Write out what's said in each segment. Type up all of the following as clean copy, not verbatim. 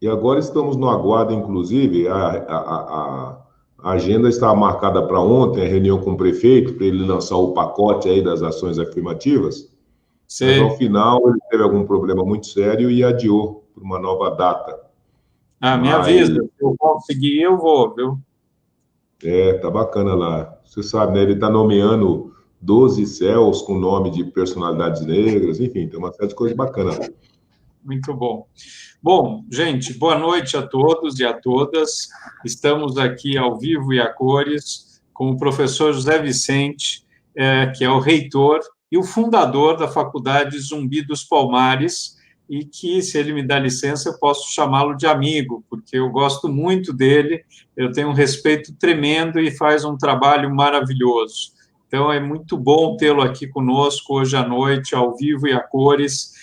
E agora estamos no aguardo, inclusive, a agenda estava marcada para ontem, a reunião com o prefeito, para ele lançar o pacote aí das ações afirmativas, mas ao Sei. final ele teve algum problema muito sério e adiou para uma nova data. Ah, me avisa, Mas se eu conseguir, eu vou, viu? tá bacana lá. Você sabe, né? Ele está nomeando 12 céus com nome de personalidades negras, enfim, tem uma série de coisas bacanas lá. Muito bom. Bom, gente, boa noite a todos e a todas. Estamos aqui ao vivo e a cores com o professor José Vicente, que é o reitor e o fundador da Faculdade Zumbi dos Palmares, e que, se ele me dá licença, eu posso chamá-lo de amigo, porque eu gosto muito dele, eu tenho um respeito tremendo e faz um trabalho maravilhoso. Então, é muito bom tê-lo aqui conosco hoje à noite, ao vivo e a cores,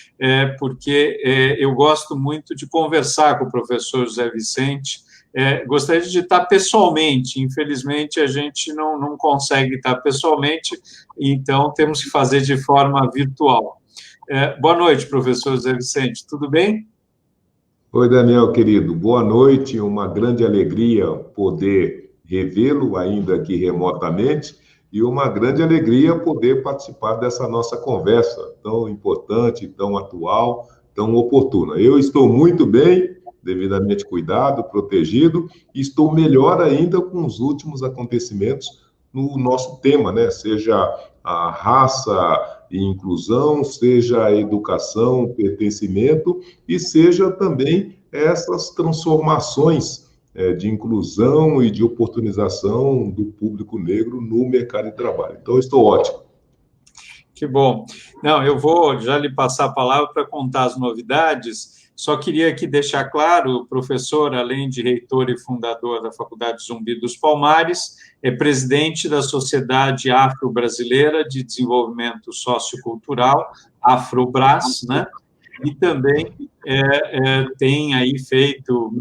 porque eu gosto muito de conversar com o professor José Vicente. Gostaria de estar pessoalmente, infelizmente a gente não consegue estar pessoalmente, então temos que fazer de forma virtual. Boa noite, professor José Vicente, tudo bem? Oi, Daniel, querido, boa noite. Uma grande alegria poder revê-lo, ainda aqui remotamente, e uma grande alegria poder participar dessa nossa conversa tão importante, tão atual, tão oportuna. Eu estou muito bem, devidamente cuidado, protegido, e estou melhor ainda com os últimos acontecimentos no nosso tema, né? Seja a raça e inclusão, seja a educação, pertencimento e seja também essas transformações de inclusão e de oportunização do público negro no mercado de trabalho. Então, eu estou ótimo. Que bom. Não, eu vou já lhe passar a palavra para contar as novidades. Só queria aqui deixar claro, o professor, além de reitor e fundador da Faculdade Zumbi dos Palmares, é presidente da Sociedade Afro-Brasileira de Desenvolvimento Sociocultural, Afrobras, né? E também tem aí feito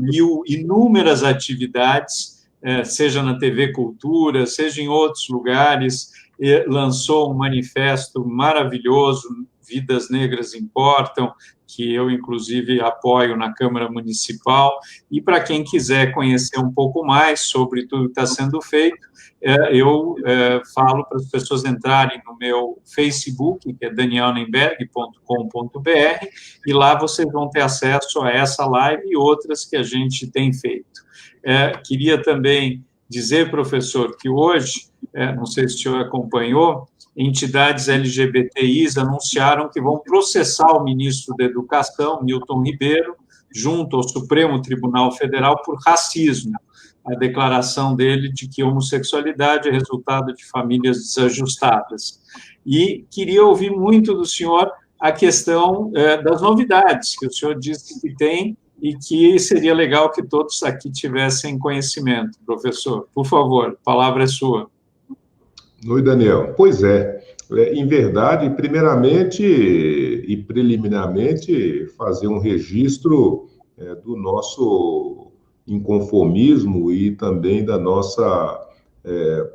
inúmeras atividades, seja na TV Cultura, seja em outros lugares, lançou um manifesto maravilhoso, Vidas Negras Importam, que eu, inclusive, apoio na Câmara Municipal. E para quem quiser conhecer um pouco mais sobre tudo que está sendo feito, eu falo para as pessoas entrarem no meu Facebook, que é danielnenberg.com.br, e lá vocês vão ter acesso a essa live e outras que a gente tem feito. Queria também dizer, professor, que hoje, não sei se o senhor acompanhou, entidades LGBTIs anunciaram que vão processar o ministro da Educação, Milton Ribeiro, junto ao Supremo Tribunal Federal por racismo. A declaração dele de que homossexualidade é resultado de famílias desajustadas. E queria ouvir muito do senhor a questão das novidades que o senhor disse que tem e que seria legal que todos aqui tivessem conhecimento. Professor, por favor, a palavra é sua. Oi, Daniel. Pois é. Em verdade, primeiramente e preliminarmente, fazer um registro do nosso inconformismo e também da nossa é,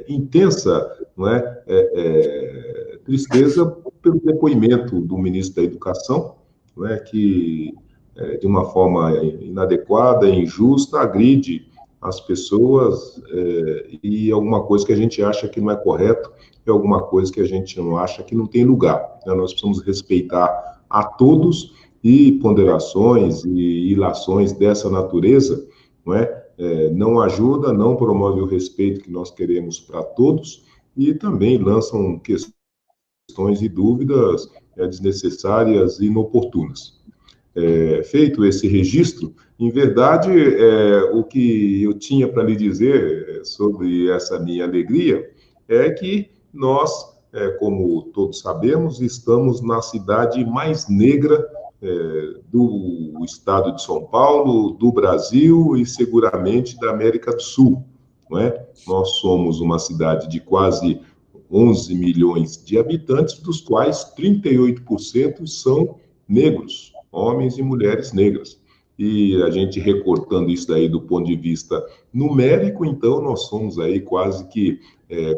intensa, não é, tristeza pelo depoimento do ministro da Educação, não é, que de uma forma inadequada, injusta, agride as pessoas e alguma coisa que a gente acha que não é correto e alguma coisa que a gente não acha que não tem lugar. Né? Nós precisamos respeitar a todos e ponderações e ilações dessa natureza, não é? Não ajuda, não promove o respeito que nós queremos para todos e também lançam questões e dúvidas desnecessárias e inoportunas. Feito esse registro, em verdade, o que eu tinha para lhe dizer sobre essa minha alegria é que nós, como todos sabemos, estamos na cidade mais negra do estado de São Paulo, do Brasil e seguramente da América do Sul, não é? Nós somos uma cidade de quase 11 milhões de habitantes, dos quais 38% são negros, homens e mulheres negras. E a gente recortando isso daí do ponto de vista numérico, então nós somos aí quase que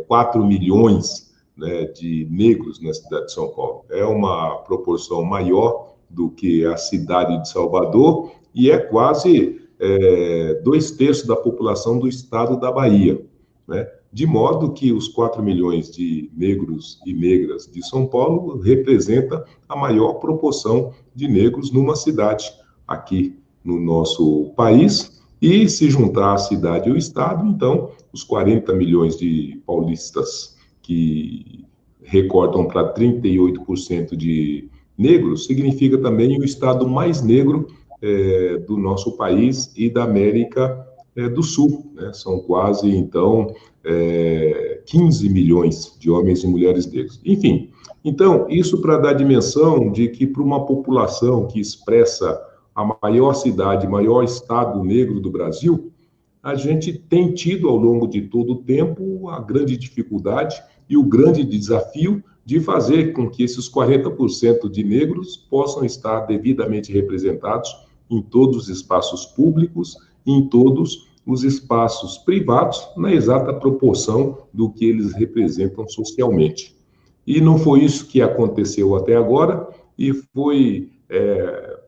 4 milhões, né, de negros na cidade de São Paulo. É uma proporção maior do que a cidade de Salvador, e é quase 2/3 da população do estado da Bahia, né? De modo que os 4 milhões de negros e negras de São Paulo representa a maior proporção de negros numa cidade aqui no nosso país. E se juntar a cidade e o estado, então, os 40 milhões de paulistas que recortam para 38% de negros, significa também o estado mais negro do nosso país e da América do Sul, né? São quase, então, 15 milhões de homens e mulheres negros. Enfim, então, isso para dar dimensão de que para uma população que expressa a maior cidade, maior estado negro do Brasil, a gente tem tido ao longo de todo o tempo a grande dificuldade e o grande desafio de fazer com que esses 40% de negros possam estar devidamente representados em todos os espaços públicos e em todos os espaços privados, na exata proporção do que eles representam socialmente. E não foi isso que aconteceu até agora, e foi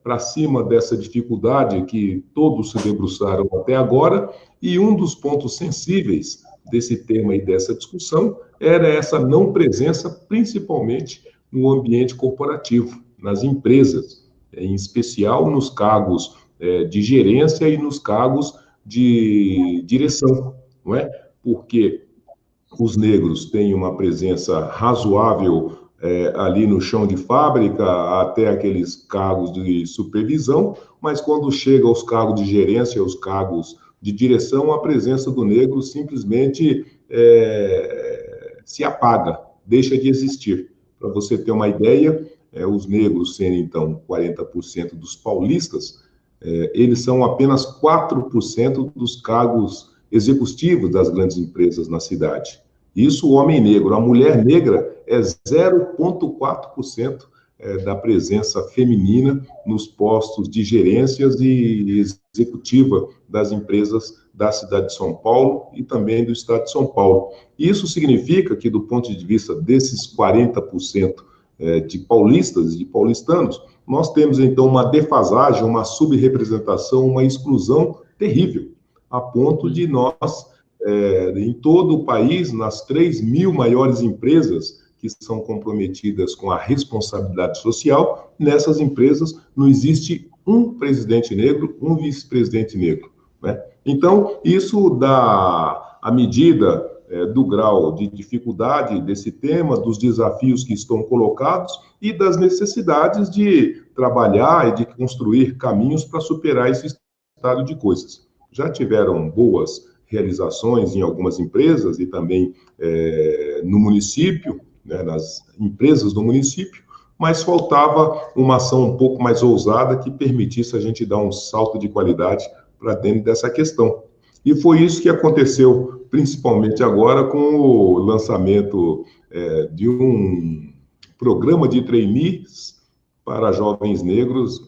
para cima dessa dificuldade que todos se debruçaram até agora, e um dos pontos sensíveis desse tema e dessa discussão era essa não presença, principalmente no ambiente corporativo, nas empresas, em especial nos cargos de gerência e nos cargos de direção, não é? Porque os negros têm uma presença razoável ali no chão de fábrica, até aqueles cargos de supervisão, mas quando chega aos cargos de gerência, aos cargos de direção, a presença do negro simplesmente se apaga, deixa de existir. Para você ter uma ideia, os negros sendo, então, 40% dos paulistas, eles são apenas 4% dos cargos executivos das grandes empresas na cidade. Isso o homem negro. A mulher negra é 0,4% da presença feminina nos postos de gerências e executiva das empresas da cidade de São Paulo e também do estado de São Paulo. Isso significa que, do ponto de vista desses 40% de paulistas e de paulistanos, nós temos, então, uma defasagem, uma subrepresentação, uma exclusão terrível, a ponto de nós, em todo o país, nas 3.000 maiores empresas que são comprometidas com a responsabilidade social, nessas empresas não existe um presidente negro, um vice-presidente negro, né? Então, isso dá a medida do grau de dificuldade desse tema, dos desafios que estão colocados e das necessidades de trabalhar e de construir caminhos para superar esse estado de coisas. Já tiveram boas realizações em algumas empresas e também no município, né, nas empresas do município, mas faltava uma ação um pouco mais ousada que permitisse a gente dar um salto de qualidade para dentro dessa questão. E foi isso que aconteceu, principalmente agora, com o lançamento de um programa de trainees para jovens negros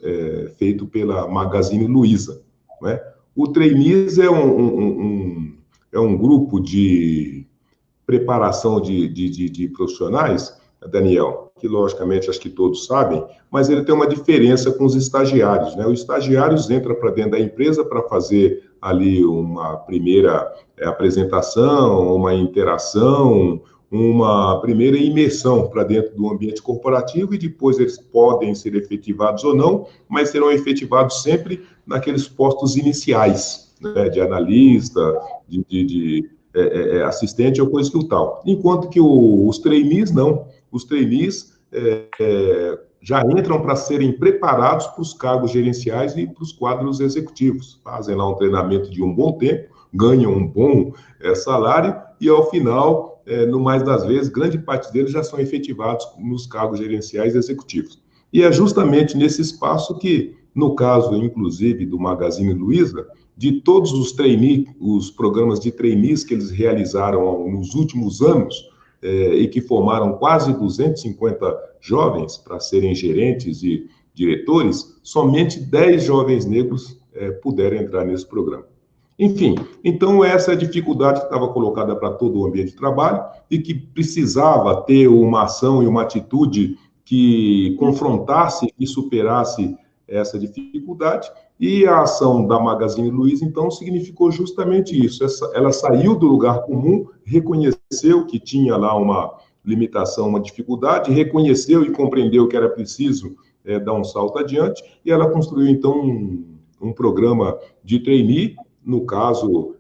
feito pela Magazine Luiza, né? O trainees é um grupo de preparação de profissionais, Daniel, que logicamente acho que todos sabem, mas ele tem uma diferença com os estagiários, né? Os estagiários entram para dentro da empresa para fazer ali uma primeira apresentação, uma interação, uma primeira imersão para dentro do ambiente corporativo e depois eles podem ser efetivados ou não, mas serão efetivados sempre naqueles postos iniciais, né, de analista, de assistente ou coisa que tal. Enquanto que os trainees não. Os trainees já entram para serem preparados para os cargos gerenciais e para os quadros executivos. Fazem lá um treinamento de um bom tempo, ganham um bom salário e, ao final, no mais das vezes, grande parte deles já são efetivados nos cargos gerenciais e executivos. E é justamente nesse espaço que, no caso, inclusive, do Magazine Luiza, de todos os programas de trainees que eles realizaram nos últimos anos, e que formaram quase 250 jovens para serem gerentes e diretores, somente 10 jovens negros puderam entrar nesse programa. Enfim, então essa é a dificuldade que estava colocada para todo o ambiente de trabalho e que precisava ter uma ação e uma atitude que confrontasse e superasse essa dificuldade, e a ação da Magazine Luiza, então, significou justamente isso. Ela saiu do lugar comum, reconheceu que tinha lá uma limitação, uma dificuldade, reconheceu e compreendeu que era preciso dar um salto adiante, e ela construiu, então, um programa de trainee, no caso,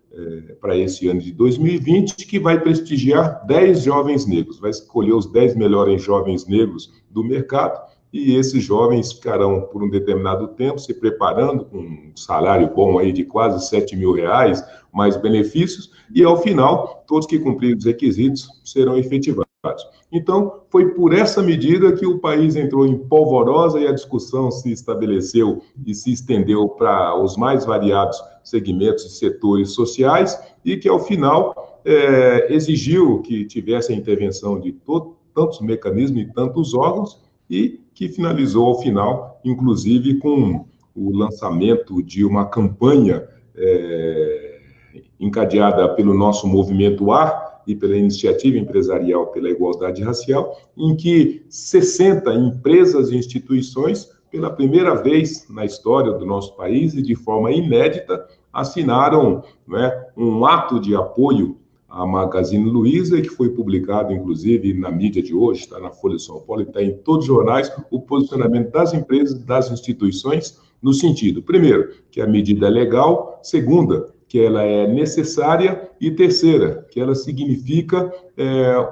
para esse ano de 2020, que vai prestigiar 10 jovens negros, vai escolher os 10 melhores jovens negros do mercado, e esses jovens ficarão por um determinado tempo se preparando com um salário bom aí de quase R$7.000, mais benefícios, e ao final, todos que cumprirem os requisitos serão efetivados. Então, foi por essa medida que o país entrou em polvorosa e a discussão se estabeleceu e se estendeu para os mais variados segmentos e setores sociais, e que, ao final, exigiu que tivesse a intervenção de tantos mecanismos e tantos órgãos, e que finalizou, ao final, inclusive, com o lançamento de uma campanha encadeada pelo nosso movimento AR e pela Iniciativa Empresarial pela Igualdade Racial, em que 60 empresas e instituições, pela primeira vez na história do nosso país e de forma inédita, assinaram, né, um ato de apoio à Magazine Luiza, que foi publicado, inclusive, na mídia de hoje, está na Folha de São Paulo, está em todos os jornais, o posicionamento das empresas, das instituições, no sentido, primeiro, que a medida é legal, segunda, que ela é necessária, e terceira, que ela significa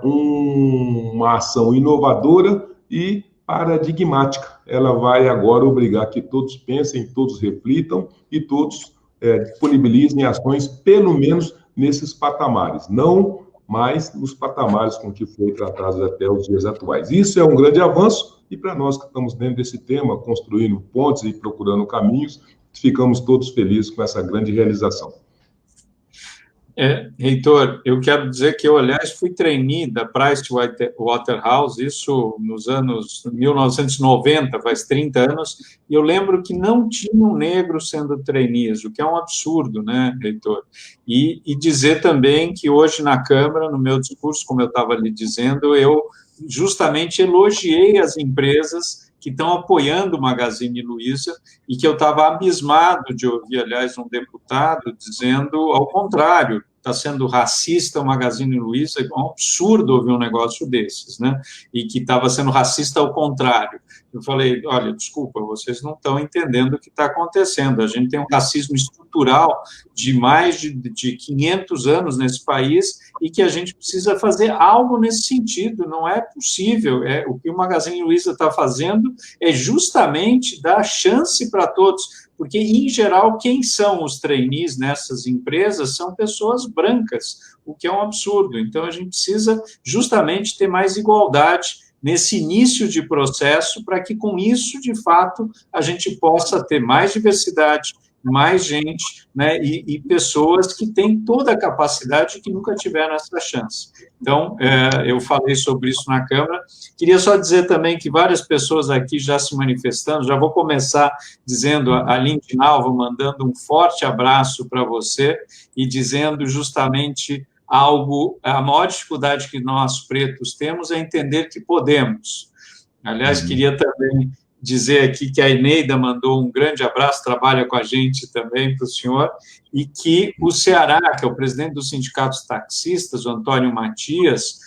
uma ação inovadora e paradigmática. Ela vai agora obrigar que todos pensem, todos reflitam e todos disponibilizem ações, pelo menos nesses patamares, não mais nos patamares com que foi tratado até os dias atuais. Isso é um grande avanço, e para nós que estamos dentro desse tema, construindo pontes e procurando caminhos, ficamos todos felizes com essa grande realização. Reitor, eu quero dizer que eu, aliás, fui trainee da Pricewaterhouse, isso nos anos 1990, faz 30 anos, e eu lembro que não tinham negros sendo trainees, o que é um absurdo, né, reitor? E dizer também que hoje na Câmara, no meu discurso, como eu estava lhe dizendo, eu justamente elogiei as empresas que estão apoiando o Magazine Luiza, e que eu estava abismado de ouvir, aliás, um deputado dizendo ao contrário, está sendo racista o Magazine Luiza, é um absurdo ouvir um negócio desses, né? E que estava sendo racista ao contrário. Eu falei, olha, desculpa, vocês não estão entendendo o que está acontecendo. A gente tem um racismo estrutural de mais de 500 anos nesse país, e que a gente precisa fazer algo nesse sentido. Não é possível. O que o Magazine Luiza está fazendo é justamente dar chance para todos, porque, em geral, quem são os trainees nessas empresas são pessoas brancas, o que é um absurdo. Então, a gente precisa justamente ter mais igualdade nesse início de processo, para que, com isso, de fato, a gente possa ter mais diversidade, mais gente, né, e pessoas que têm toda a capacidade e que nunca tiveram essa chance. Então, eu falei sobre isso na Câmara. Queria só dizer também que várias pessoas aqui já se manifestando, já vou começar dizendo, a Lindinalva, mandando um forte abraço para você e dizendo justamente algo, a maior dificuldade que nós pretos temos é entender que podemos. Aliás, queria também dizer aqui que a Eneida mandou um grande abraço, trabalha com a gente também para o senhor, e que o Ceará, que é o presidente dos sindicatos taxistas, o Antônio Matias,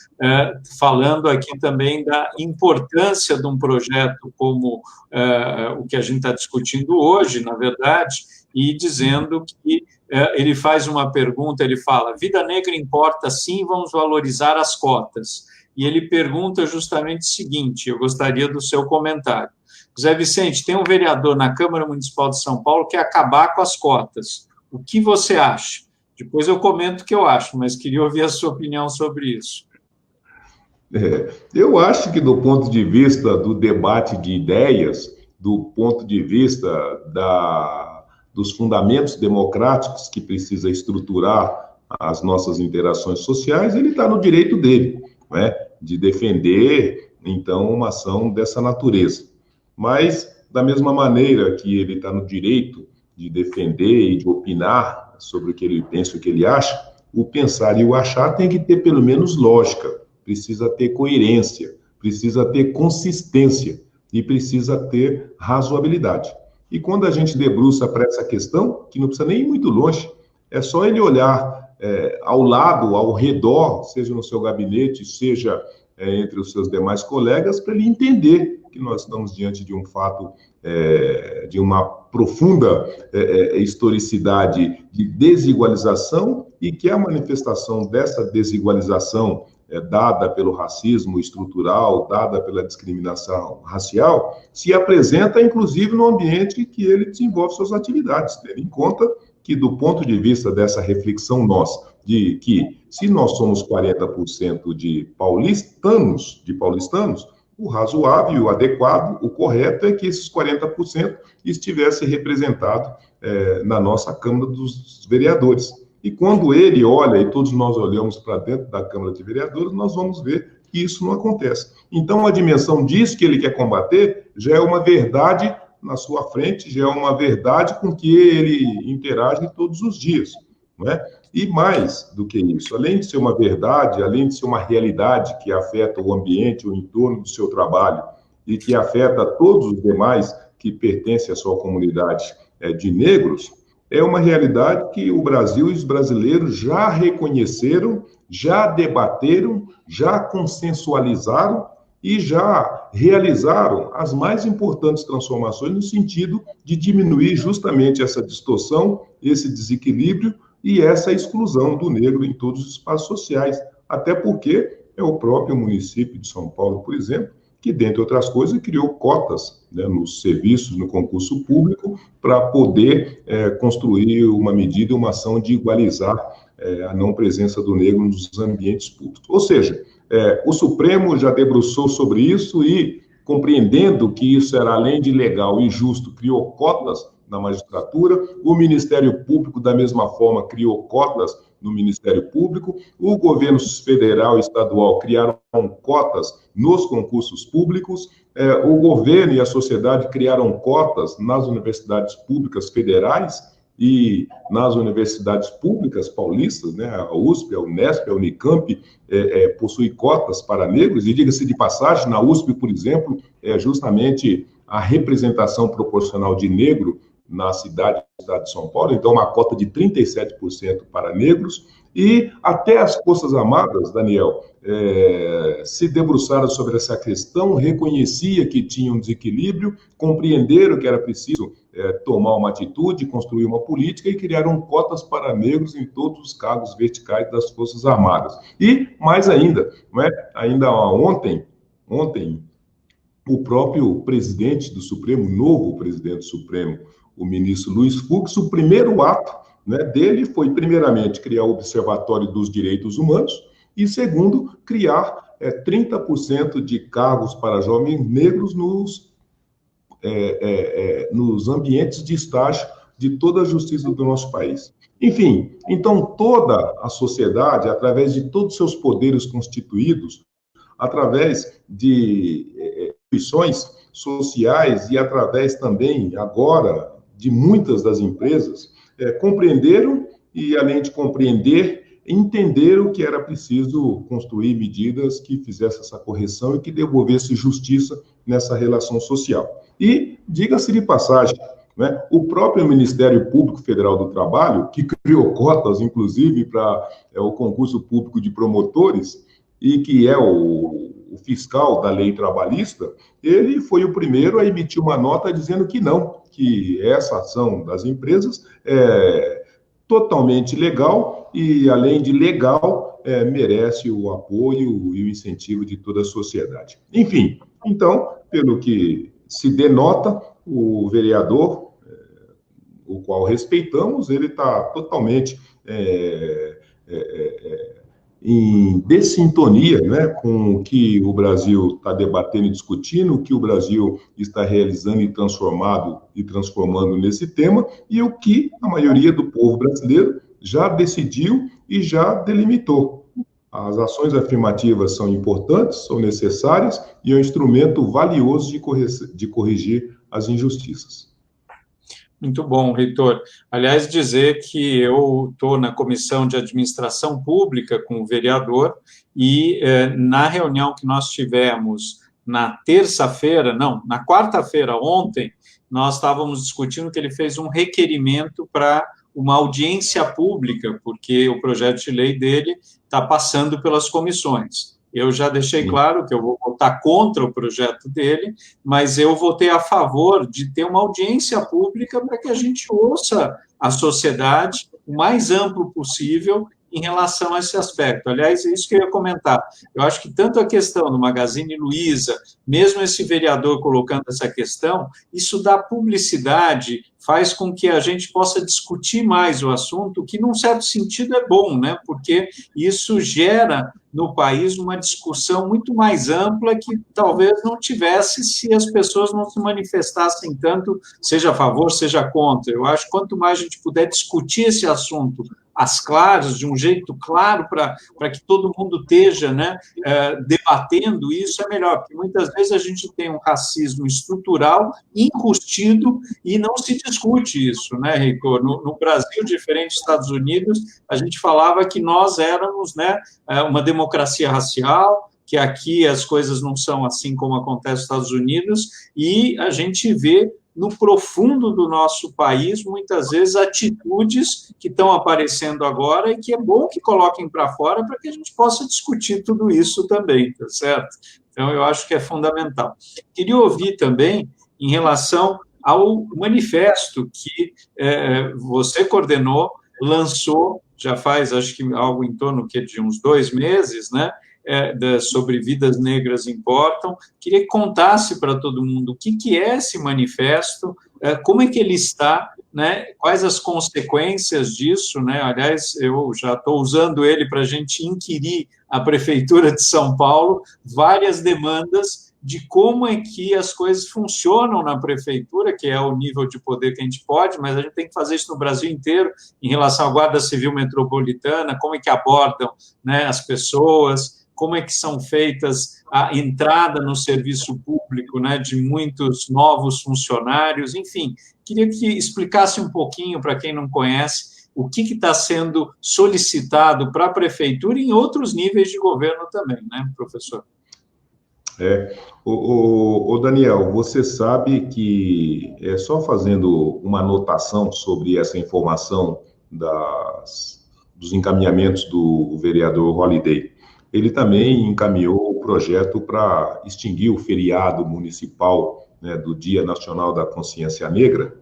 falando aqui também da importância de um projeto como o que a gente está discutindo hoje, na verdade, e dizendo que ele faz uma pergunta, ele fala, vida negra importa sim, vamos valorizar as cotas. E ele pergunta justamente o seguinte, eu gostaria do seu comentário. José Vicente, tem um vereador na Câmara Municipal de São Paulo que quer acabar com as cotas. O que você acha? Depois eu comento o que eu acho, mas queria ouvir a sua opinião sobre isso. Eu acho que, do ponto de vista do debate de ideias, do ponto de vista dos fundamentos democráticos que precisa estruturar as nossas interações sociais, ele está no direito dele, né, de defender, então, uma ação dessa natureza. Mas, da mesma maneira que ele está no direito de defender e de opinar sobre o que ele pensa, o que ele acha, o pensar e o achar tem que ter, pelo menos, lógica, precisa ter coerência, precisa ter consistência e precisa ter razoabilidade. E quando a gente debruça para essa questão, que não precisa nem ir muito longe, é só ele olhar ao lado, ao redor, seja no seu gabinete, seja entre os seus demais colegas, para ele entender que nós estamos diante de um fato, de uma profunda historicidade de desigualização e que a manifestação dessa desigualização dada pelo racismo estrutural, dada pela discriminação racial, se apresenta, inclusive, no ambiente que ele desenvolve suas atividades, tendo em conta que, do ponto de vista dessa reflexão nossa, de que se nós somos 40% de paulistanos, o razoável, o adequado, o correto é que esses 40% estivessem representados na nossa Câmara dos Vereadores. E quando ele olha, e todos nós olhamos para dentro da Câmara de Vereadores, nós vamos ver que isso não acontece. Então, a dimensão disso que ele quer combater já é uma verdade na sua frente, já é uma verdade com que ele interage todos os dias, não é? E mais do que isso, além de ser uma verdade, além de ser uma realidade que afeta o ambiente, o entorno do seu trabalho, e que afeta todos os demais que pertencem à sua comunidade de negros, é uma realidade que o Brasil e os brasileiros já reconheceram, já debateram, já consensualizaram e já realizaram as mais importantes transformações no sentido de diminuir justamente essa distorção, esse desequilíbrio e essa exclusão do negro em todos os espaços sociais. Até porque é o próprio município de São Paulo, por exemplo, que, dentre outras coisas, criou cotas, né, nos serviços, no concurso público, para poder construir uma medida, uma ação de igualizar a não presença do negro nos ambientes públicos. Ou seja, o Supremo já debruçou sobre isso e, compreendendo que isso era, além de legal e justo, criou cotas na magistratura, o Ministério Público, da mesma forma, criou cotas no Ministério Público, o governo federal e estadual criaram cotas nos concursos públicos, o governo e a sociedade criaram cotas nas universidades públicas federais e nas universidades públicas paulistas, né, a USP, a Unesp, a Unicamp, possui cotas para negros, e diga-se de passagem, na USP, por exemplo, é justamente a representação proporcional de negro na cidade de São Paulo, então uma cota de 37% para negros, e até as Forças Armadas, Daniel, se debruçaram sobre essa questão, reconhecia que tinha um desequilíbrio, compreenderam que era preciso tomar uma atitude, construir uma política e criaram cotas para negros em todos os cargos verticais das Forças Armadas. E, mais ainda, não é? Ainda ontem, o próprio presidente do Supremo, o novo presidente do Supremo, o ministro Luiz Fux, o primeiro ato, né, dele foi, primeiramente, criar o Observatório dos Direitos Humanos e, segundo, criar 30% de cargos para jovens negros nos ambientes de estágio de toda a justiça do nosso país. Enfim, então toda a sociedade, através de todos os seus poderes constituídos, através de instituições sociais e através também, agora, de muitas das empresas, compreenderam e, além de compreender, entenderam que era preciso construir medidas que fizessem essa correção e que devolvesse justiça nessa relação social. E, diga-se de passagem, né, o próprio Ministério Público Federal do Trabalho, que criou cotas, inclusive, para o concurso público de promotores, e que é o fiscal da lei trabalhista, ele foi o primeiro a emitir uma nota dizendo que não, que essa ação das empresas é totalmente legal e, além de legal, merece o apoio e o incentivo de toda a sociedade. Enfim, então, pelo que se denota, o vereador, o qual respeitamos, ele está totalmente em dessintonia, né, com o que o Brasil está debatendo e discutindo, o que o Brasil está realizando e transformando nesse tema, e o que a maioria do povo brasileiro já decidiu e já delimitou. As ações afirmativas são importantes, são necessárias, e é um instrumento valioso de corrigir as injustiças. Muito bom, reitor. Aliás, dizer que eu estou na Comissão de Administração Pública com o vereador e na reunião que nós tivemos na terça-feira, não, na quarta-feira, ontem, nós estávamos discutindo que ele fez um requerimento para uma audiência pública, porque o projeto de lei dele está passando pelas comissões. Eu já deixei claro que eu vou votar contra o projeto dele, mas eu votei a favor de ter uma audiência pública para que a gente ouça a sociedade o mais amplo possível em relação a esse aspecto. Aliás, é isso que eu ia comentar. Eu acho que tanto a questão do Magazine Luiza, mesmo esse vereador colocando essa questão, isso dá publicidade, faz com que a gente possa discutir mais o assunto, que, num certo sentido, é bom, né? Porque isso gera no país uma discussão muito mais ampla que talvez não tivesse se as pessoas não se manifestassem tanto, seja a favor, seja contra. Eu acho que quanto mais a gente puder discutir esse assunto às claras, de um jeito claro, para que todo mundo esteja, né, debatendo isso, é melhor, porque muitas vezes a gente tem um racismo estrutural enrustido e não se discute isso, né, Heitor? No Brasil, diferente dos Estados Unidos, a gente falava que nós éramos, né, uma democracia racial, que aqui as coisas não são assim como acontece nos Estados Unidos, e a gente vê no profundo do nosso país, muitas vezes, atitudes que estão aparecendo agora e que é bom que coloquem para fora para que a gente possa discutir tudo isso também, tá certo? Então, eu acho que é fundamental. Queria ouvir também em relação ao manifesto que você coordenou, lançou, já faz, acho que algo em torno de uns 2 meses, né? Sobre Vidas Negras Importam. Queria que contasse para todo mundo o que é esse manifesto, como é que ele está, né, quais as consequências disso, né? Aliás, eu já estou usando ele para a gente inquirir a Prefeitura de São Paulo várias demandas de como é que as coisas funcionam na Prefeitura, que é o nível de poder que a gente pode, mas a gente tem que fazer isso no Brasil inteiro, em relação à Guarda Civil Metropolitana, como é que abordam, né, as pessoas, como é que são feitas a entrada no serviço público, né, de muitos novos funcionários, enfim, queria que explicasse um pouquinho, para quem não conhece, o que está sendo solicitado para a Prefeitura e em outros níveis de governo também, né, professor? O Daniel, você sabe que, só fazendo uma anotação sobre essa informação dos encaminhamentos do vereador Holliday, ele também encaminhou o projeto para extinguir o feriado municipal, né, do Dia Nacional da Consciência Negra,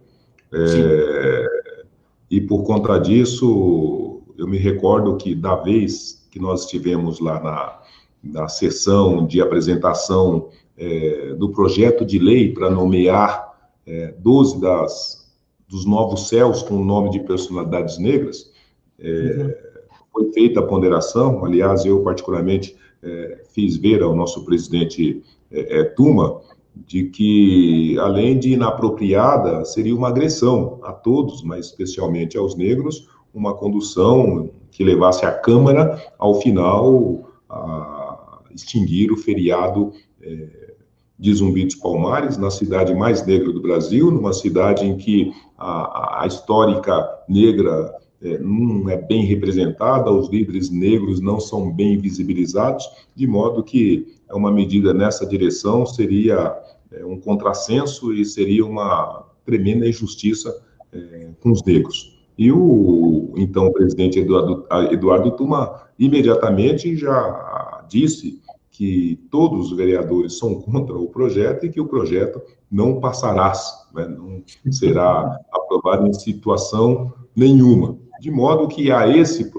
e por conta disso, eu me recordo que da vez que nós estivemos lá na sessão de apresentação do projeto de lei para nomear 12 dos novos céus com o nome de personalidades negras, foi feita a ponderação. Aliás, eu particularmente fiz ver ao nosso presidente Tuma de que, além de inapropriada, seria uma agressão a todos, mas especialmente aos negros, uma condução que levasse a Câmara, ao final, a extinguir o feriado de Zumbi dos Palmares, na cidade mais negra do Brasil, numa cidade em que a histórica negra não é bem representada, os líderes negros não são bem visibilizados, de modo que uma medida nessa direção seria um contrassenso e seria uma tremenda injustiça com os negros. E o então presidente Eduardo Tuma imediatamente já disse que todos os vereadores são contra o projeto e que o projeto não passará, né, não será aprovado em situação nenhuma. De modo que a esse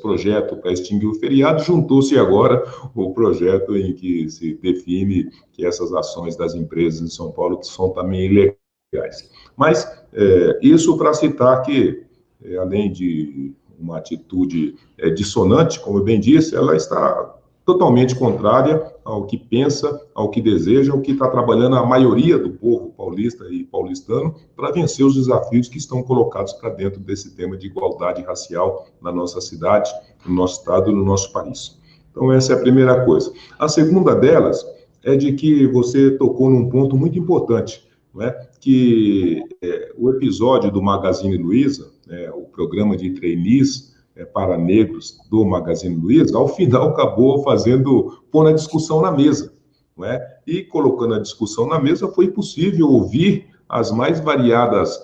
projeto para extinguir o feriado, juntou-se agora o projeto em que se define que essas ações das empresas em São Paulo que são também ilegais. Mas isso para citar que, além de uma atitude dissonante, como eu bem disse, ela está totalmente contrária ao que pensa, ao que deseja, ao que está trabalhando a maioria do povo paulista e paulistano para vencer os desafios que estão colocados para dentro desse tema de igualdade racial na nossa cidade, no nosso estado e no nosso país. Então, essa é a primeira coisa. A segunda delas é de que você tocou num ponto muito importante, não é? Que o episódio do Magazine Luiza, o programa de trainees para negros do Magazine Luiza, ao final acabou pondo a discussão na mesa, não é? E colocando a discussão na mesa, foi possível ouvir as mais variadas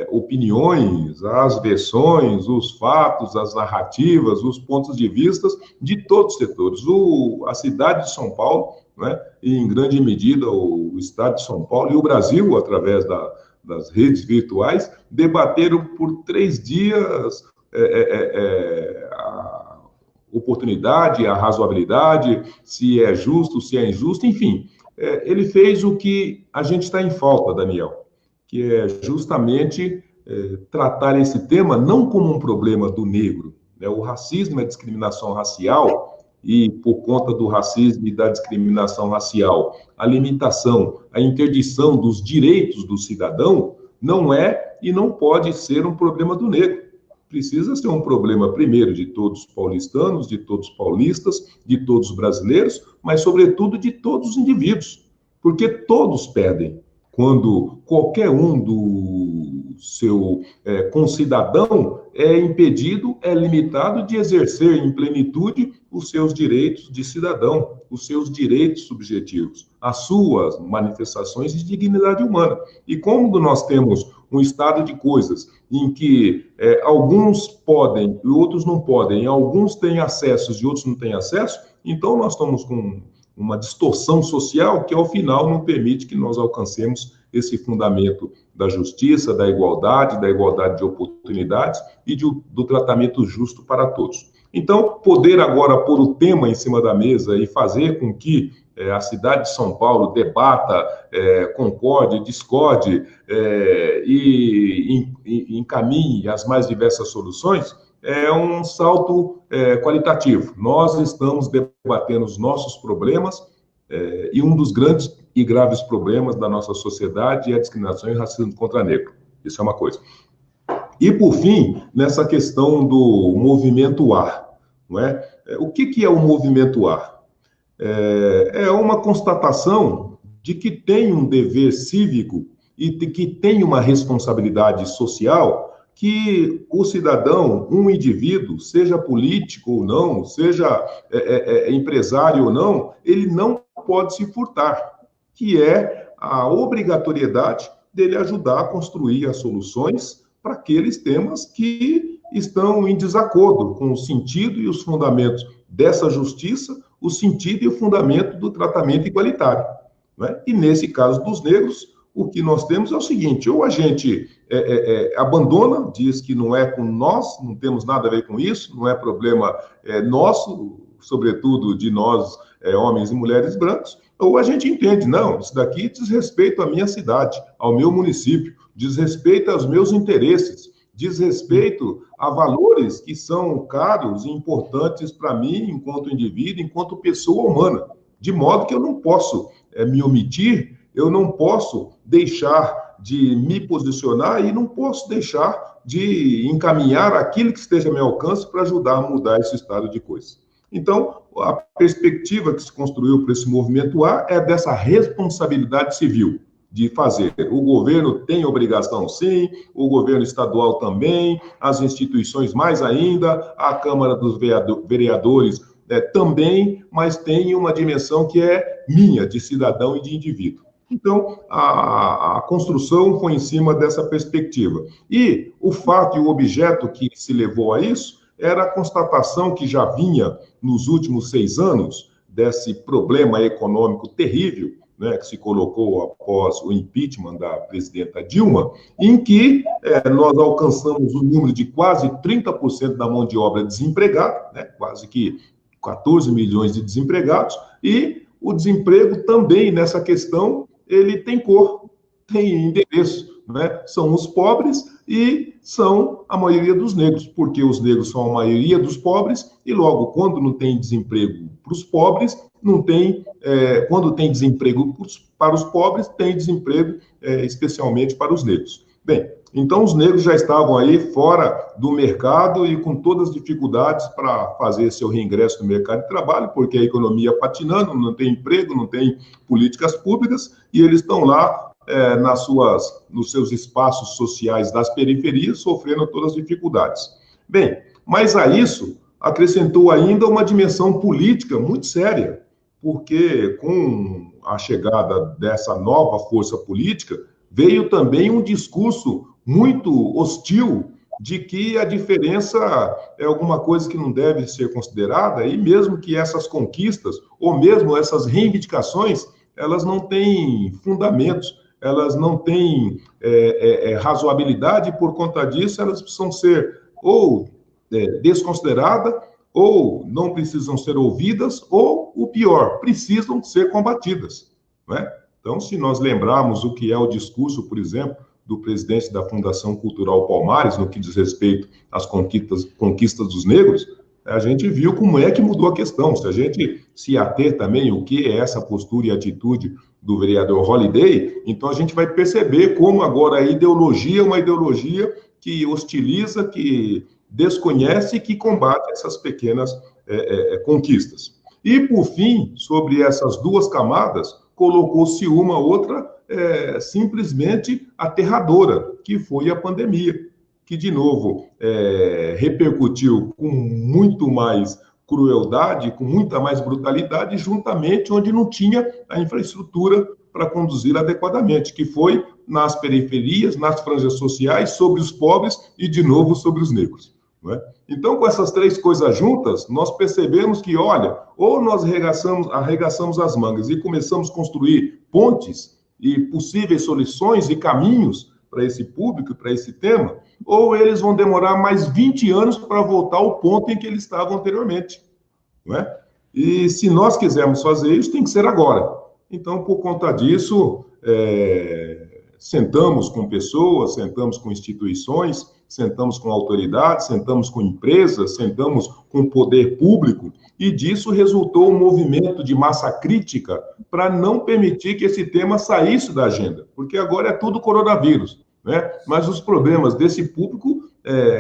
opiniões, as versões, os fatos, as narrativas, os pontos de vista de todos os setores. A cidade de São Paulo, né, e em grande medida o estado de São Paulo e o Brasil, através das redes virtuais, debateram por 3 dias a oportunidade, a razoabilidade, se é justo, se é injusto, enfim. Ele fez o que a gente está em falta, Daniel, que é justamente tratar esse tema não como um problema do negro, né? O racismo, a discriminação racial, e por conta do racismo e da discriminação racial, a limitação, a interdição dos direitos do cidadão, não é e não pode ser um problema do negro. Precisa ser um problema, primeiro, de todos os paulistanos, de todos os paulistas, de todos os brasileiros, mas, sobretudo, de todos os indivíduos, porque todos perdem quando qualquer um do seu concidadão é impedido, é limitado de exercer em plenitude os seus direitos de cidadão, os seus direitos subjetivos, as suas manifestações de dignidade humana. E como nós temos um estado de coisas em que alguns podem e outros não podem, alguns têm acessos e outros não têm acesso, então nós estamos com uma distorção social que, ao final, não permite que nós alcancemos esse fundamento da justiça, da igualdade de oportunidades e do tratamento justo para todos. Então, poder agora pôr o tema em cima da mesa e fazer com que a cidade de São Paulo debata, concorde, discorde e encaminhe as mais diversas soluções, é um salto qualitativo. Nós estamos debatendo os nossos problemas e um dos grandes e graves problemas da nossa sociedade é a discriminação e racismo contra negro. Isso é uma coisa. E, por fim, nessa questão do movimento A, não é? O que é o movimento A? É uma constatação de que tem um dever cívico e de que tem uma responsabilidade social que o cidadão, um indivíduo, seja político ou não, seja empresário ou não, ele não pode se furtar, que é a obrigatoriedade dele ajudar a construir as soluções para aqueles temas que estão em desacordo com o sentido e os fundamentos dessa justiça, o sentido e o fundamento do tratamento igualitário, né? E nesse caso dos negros, o que nós temos é o seguinte: ou a gente abandona, diz que não é com nós, não temos nada a ver com isso, não é problema nosso, sobretudo de nós, homens e mulheres brancos, ou a gente entende, não, isso daqui diz respeito à minha cidade, ao meu município, diz respeito aos meus interesses, diz respeito a valores que são caros e importantes para mim, enquanto indivíduo, enquanto pessoa humana, de modo que eu não posso me omitir, eu não posso deixar de me posicionar e não posso deixar de encaminhar aquilo que esteja ao meu alcance para ajudar a mudar esse estado de coisas. Então, a perspectiva que se construiu para esse movimento A é dessa responsabilidade civil de fazer. O governo tem obrigação, sim, o governo estadual também, as instituições mais ainda, a Câmara dos Vereadores também, mas tem uma dimensão que é minha, de cidadão e de indivíduo. Então, a construção foi em cima dessa perspectiva. E o fato e o objeto que se levou a isso era a constatação que já vinha nos últimos 6 anos desse problema econômico terrível, né, que se colocou após o impeachment da presidenta Dilma, em que nós alcançamos um número de quase 30% da mão de obra desempregada, né, quase que 14 milhões de desempregados, e o desemprego também, nessa questão, ele tem cor, tem endereço, né? São os pobres e são a maioria dos negros, porque os negros são a maioria dos pobres e logo, quando não tem desemprego para os pobres, não tem, quando tem desemprego para os pobres, tem desemprego especialmente para os negros. Bem, então os negros já estavam aí fora do mercado e com todas as dificuldades para fazer seu reingresso no mercado de trabalho, porque a economia patinando, não tem emprego, não tem políticas públicas, e eles estão lá nos seus espaços sociais das periferias, sofrendo todas as dificuldades. Bem, mas a isso acrescentou ainda uma dimensão política muito séria, porque com a chegada dessa nova força política, veio também um discurso muito hostil de que a diferença é alguma coisa que não deve ser considerada, e mesmo que essas conquistas, ou mesmo essas reivindicações, elas não têm fundamentos, elas não têm razoabilidade, e por conta disso elas precisam ser ou desconsideradas, ou não precisam ser ouvidas, ou, o pior, precisam ser combatidas, né? Então, se nós lembrarmos o que é o discurso, por exemplo, do presidente da Fundação Cultural Palmares, no que diz respeito às conquistas dos negros, a gente viu como é que mudou a questão. Se a gente se ater também o que é essa postura e atitude do vereador Holliday, então a gente vai perceber como agora a ideologia é uma ideologia que hostiliza, que desconhece e que combate essas pequenas conquistas. E, por fim, sobre essas duas camadas, colocou-se uma outra simplesmente aterradora, que foi a pandemia, que, de novo, repercutiu com muito mais crueldade, com muita mais brutalidade, juntamente onde não tinha a infraestrutura para conduzir adequadamente, que foi nas periferias, nas franjas sociais, sobre os pobres e, de novo, sobre os negros. Não é? Então, com essas três coisas juntas, nós percebemos que, olha, ou nós arregaçamos as mangas e começamos a construir pontes e possíveis soluções e caminhos para esse público, para esse tema, ou eles vão demorar mais 20 anos para voltar ao ponto em que eles estavam anteriormente. Não é? E se nós quisermos fazer isso, tem que ser agora. Então, por conta disso, sentamos com pessoas, sentamos com instituições, sentamos com autoridades, sentamos com empresas, sentamos com o poder público, e disso resultou um movimento de massa crítica para não permitir que esse tema saísse da agenda, porque agora é tudo coronavírus, né? Mas os problemas desse público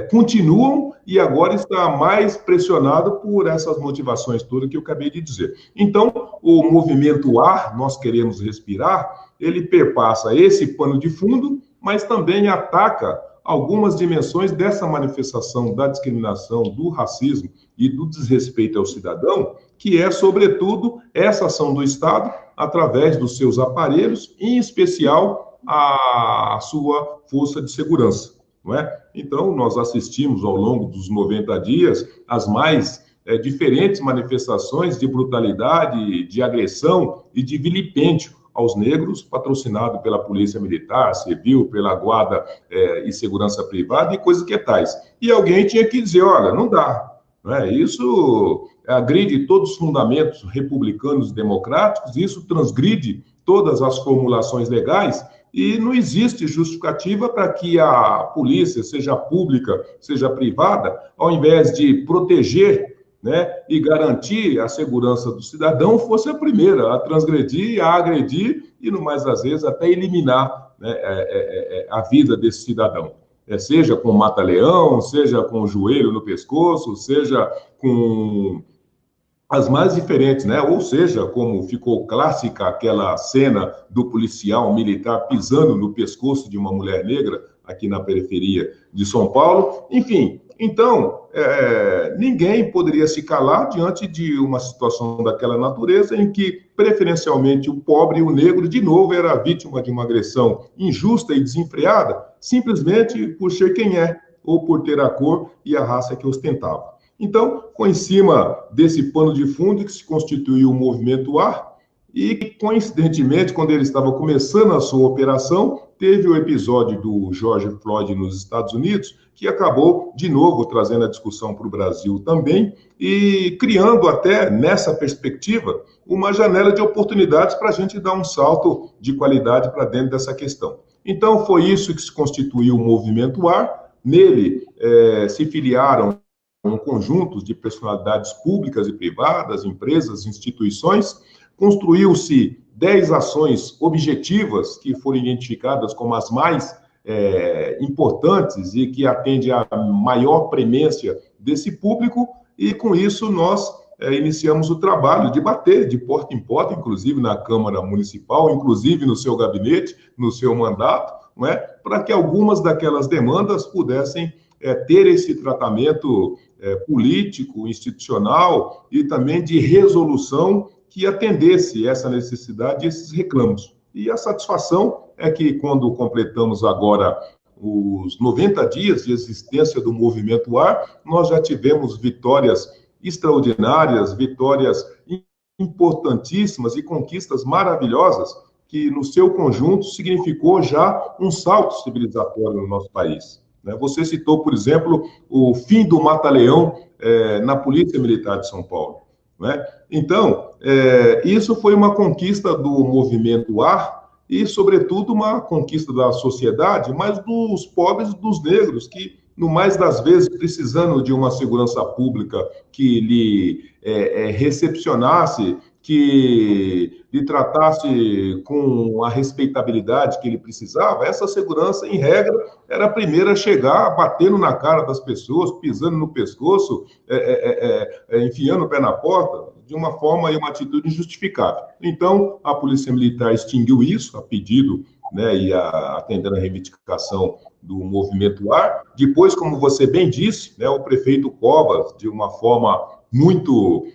continuam e agora está mais pressionado por essas motivações todas que eu acabei de dizer. Então, o movimento Ar, Nós Queremos Respirar, ele perpassa esse pano de fundo, mas também ataca algumas dimensões dessa manifestação da discriminação, do racismo e do desrespeito ao cidadão, que é, sobretudo, essa ação do Estado, através dos seus aparelhos, em especial a sua força de segurança, não é? Então, nós assistimos ao longo dos 90 dias as mais diferentes manifestações de brutalidade, de agressão e de vilipêndio aos negros, patrocinado pela Polícia Militar, Civil, pela Guarda e Segurança Privada e coisas que tais. E alguém tinha que dizer, olha, não dá. Né? Isso agride todos os fundamentos republicanos e democráticos, isso transgride todas as formulações legais e não existe justificativa para que a polícia, seja pública, seja privada, ao invés de proteger, né, e garantir a segurança do cidadão, fosse a primeira a transgredir, a agredir e, no mais às vezes, até eliminar, né, a vida desse cidadão. Seja com mata-leão, seja com o joelho no pescoço, seja com as mais diferentes, né? Ou seja, como ficou clássica aquela cena do policial militar pisando no pescoço de uma mulher negra aqui na periferia de São Paulo. Enfim, então, ninguém poderia se calar diante de uma situação daquela natureza em que, preferencialmente, o pobre e o negro, de novo, era vítima de uma agressão injusta e desenfreada, simplesmente por ser quem é, ou por ter a cor e a raça que ostentava. Então, foi em cima desse pano de fundo que se constituiu o Movimento Ar, e, coincidentemente, quando ele estava começando a sua operação, teve o episódio do George Floyd nos Estados Unidos, que acabou, de novo, trazendo a discussão para o Brasil também, e criando até, nessa perspectiva, uma janela de oportunidades para a gente dar um salto de qualidade para dentro dessa questão. Então, foi isso que se constituiu o Movimento Ar. Nele, se filiaram um conjunto de personalidades públicas e privadas, empresas, instituições. Construiu-se 10 ações objetivas que foram identificadas como as mais importantes e que atendem à maior premência desse público, e com isso nós iniciamos o trabalho de bater de porta em porta, inclusive na Câmara Municipal, inclusive no seu gabinete, no seu mandato, não é? Para que algumas daquelas demandas pudessem ter esse tratamento político, institucional e também de resolução que atendesse essa necessidade e esses reclamos. E a satisfação é que, quando completamos agora os 90 dias de existência do Movimento Ar, nós já tivemos vitórias extraordinárias, vitórias importantíssimas e conquistas maravilhosas que, no seu conjunto, significou já um salto civilizatório no nosso país. Você citou, por exemplo, o fim do mata-leão na Polícia Militar de São Paulo. Então, isso foi uma conquista do Movimento Ar e, sobretudo, uma conquista da sociedade, mas dos pobres e dos negros, que, no mais das vezes, precisando de uma segurança pública que lhe recepcionasse, que lhe tratasse com a respeitabilidade que ele precisava, essa segurança, em regra, era a primeira a chegar, batendo na cara das pessoas, pisando no pescoço, enfiando o pé na porta, de uma forma e uma atitude injustificável. Então, a Polícia Militar extinguiu isso, a pedido, e atendendo a reivindicação do Movimento Ar. Depois, como você bem disse, o prefeito Covas, de uma forma muito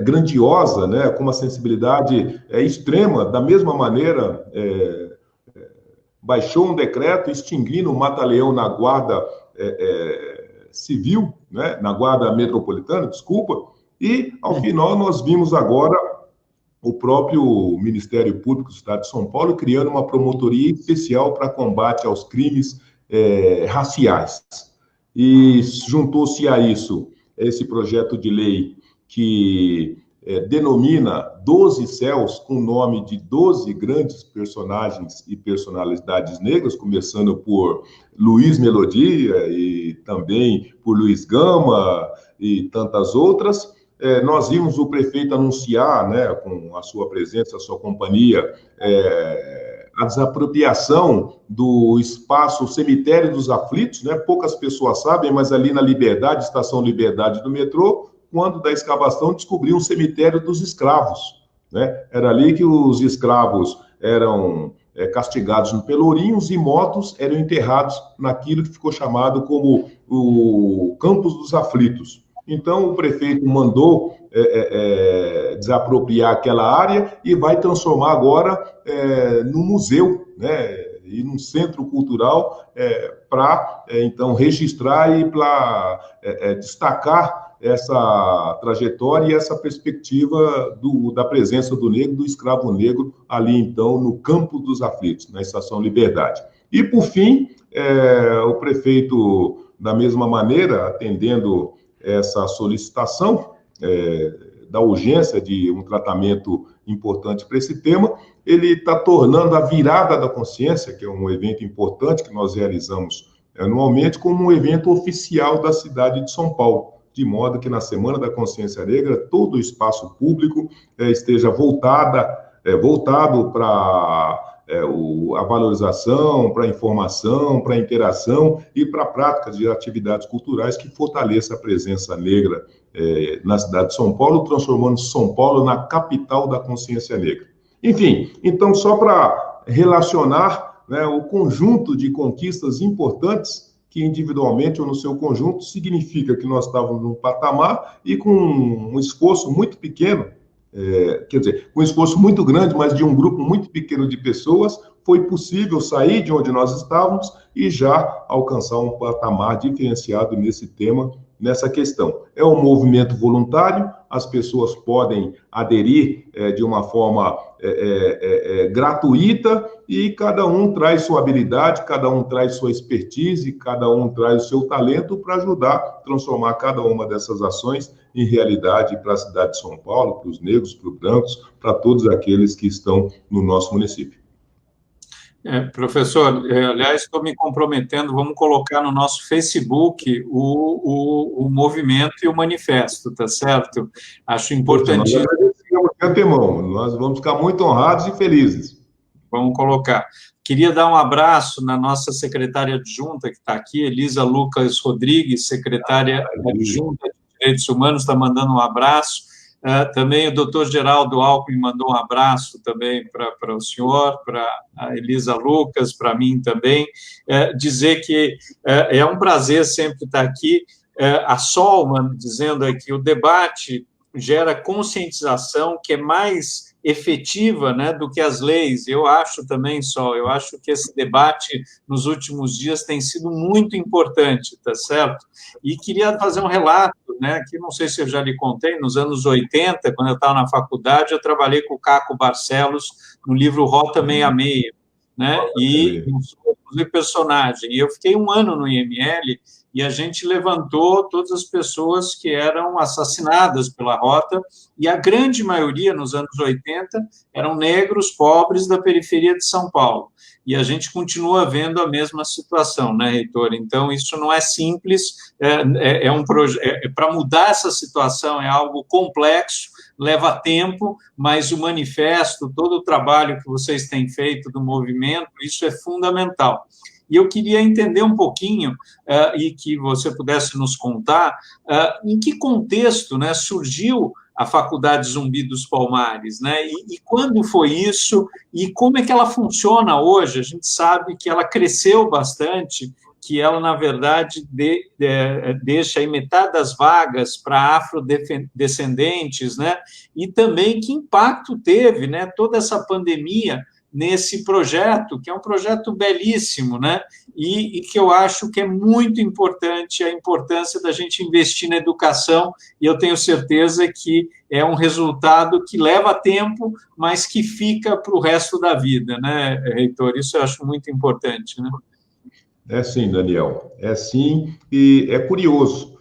grandiosa, com uma sensibilidade extrema, da mesma maneira, baixou um decreto extinguindo o mata-leão na Guarda Civil, na Guarda Metropolitana, desculpa, e, ao final, nós vimos agora o próprio Ministério Público do Estado de São Paulo criando uma promotoria especial para combate aos crimes raciais. E juntou-se a isso esse projeto de lei que denomina 12 céus, com o nome de 12 grandes personagens e personalidades negras, começando por Luiz Melodia e também por Luiz Gama e tantas outras. Nós vimos o prefeito anunciar, com a sua presença, a sua companhia, a desapropriação do espaço Cemitério dos Aflitos, poucas pessoas sabem, mas ali na Liberdade, Estação Liberdade do metrô, quando da escavação descobriu um cemitério dos escravos. Era ali que os escravos eram castigados no Pelourinhos e mortos eram enterrados naquilo que ficou chamado como o Campos dos Aflitos. Então, o prefeito mandou desapropriar aquela área e vai transformar agora num museu, e num centro cultural para, então, registrar e para destacar essa trajetória e essa perspectiva da presença do negro, do escravo negro, ali, então, no Campo dos Aflitos, na Estação Liberdade. E, por fim, o prefeito, da mesma maneira, atendendo essa solicitação da urgência de um tratamento importante para esse tema, ele está tornando a Virada da Consciência, que é um evento importante que nós realizamos anualmente, como um evento oficial da cidade de São Paulo, de modo que na Semana da Consciência Negra todo o espaço público esteja voltado para a valorização, para a informação, para a interação e para a prática de atividades culturais que fortaleça a presença negra na cidade de São Paulo, transformando São Paulo na capital da consciência negra. Enfim, então, só para relacionar o conjunto de conquistas importantes que individualmente ou no seu conjunto significa que nós estávamos num patamar e com um esforço muito pequeno, quer dizer, com um esforço muito grande, mas de um grupo muito pequeno de pessoas, foi possível sair de onde nós estávamos e já alcançar um patamar diferenciado nesse tema, nessa questão. É um movimento voluntário, as pessoas podem aderir de uma forma gratuita e cada um traz sua habilidade, cada um traz sua expertise, cada um traz o seu talento para ajudar a transformar cada uma dessas ações em realidade para a cidade de São Paulo, para os negros, para os brancos, para todos aqueles que estão no nosso município. Professor, aliás, estou me comprometendo, vamos colocar no nosso Facebook o movimento e o manifesto, tá certo? Acho importantíssimo. Nós agradecemos de antemão, nós vamos ficar muito honrados e felizes. Vamos colocar. Queria dar um abraço na nossa secretária adjunta, que está aqui, Elisa Lucas Rodrigues, secretária adjunta de Direitos Humanos, está mandando um abraço. Também o doutor Geraldo Alckmin mandou um abraço também para o senhor, para a Elisa Lucas, para mim também. Dizer que é um prazer sempre estar aqui. a Solman dizendo aqui, o debate gera conscientização que é mais efetiva, né, do que as leis. Eu acho também, eu acho que esse debate nos últimos dias tem sido muito importante, tá certo? E queria fazer um relato, né, que não sei se eu já lhe contei, nos anos 80, quando eu estava na faculdade, eu trabalhei com o Caco Barcelos no livro Rota 66, né, e inclusive personagem. E eu fiquei um ano no IML e a gente levantou todas as pessoas que eram assassinadas pela rota, e a grande maioria, nos anos 80, eram negros, pobres, da periferia de São Paulo. E a gente continua vendo a mesma situação, né, reitor? Então, isso não é simples, para mudar essa situação é algo complexo, leva tempo, mas o manifesto, todo o trabalho que vocês têm feito do movimento, isso é fundamental. E eu queria entender um pouquinho, e que você pudesse nos contar, em que contexto, né, surgiu a Faculdade Zumbi dos Palmares, né? E quando foi isso, e como é que ela funciona hoje? A gente sabe que ela cresceu bastante, que ela, na verdade, deixa aí metade das vagas para afrodescendentes, né? E também que impacto teve, né, toda essa pandemia nesse projeto, que é um projeto belíssimo, né? E que eu acho que é muito importante, a importância da gente investir na educação, e eu tenho certeza que é um resultado que leva tempo, mas que fica para o resto da vida, né, reitor? Isso eu acho muito importante, né? É sim, Daniel, é sim, e é curioso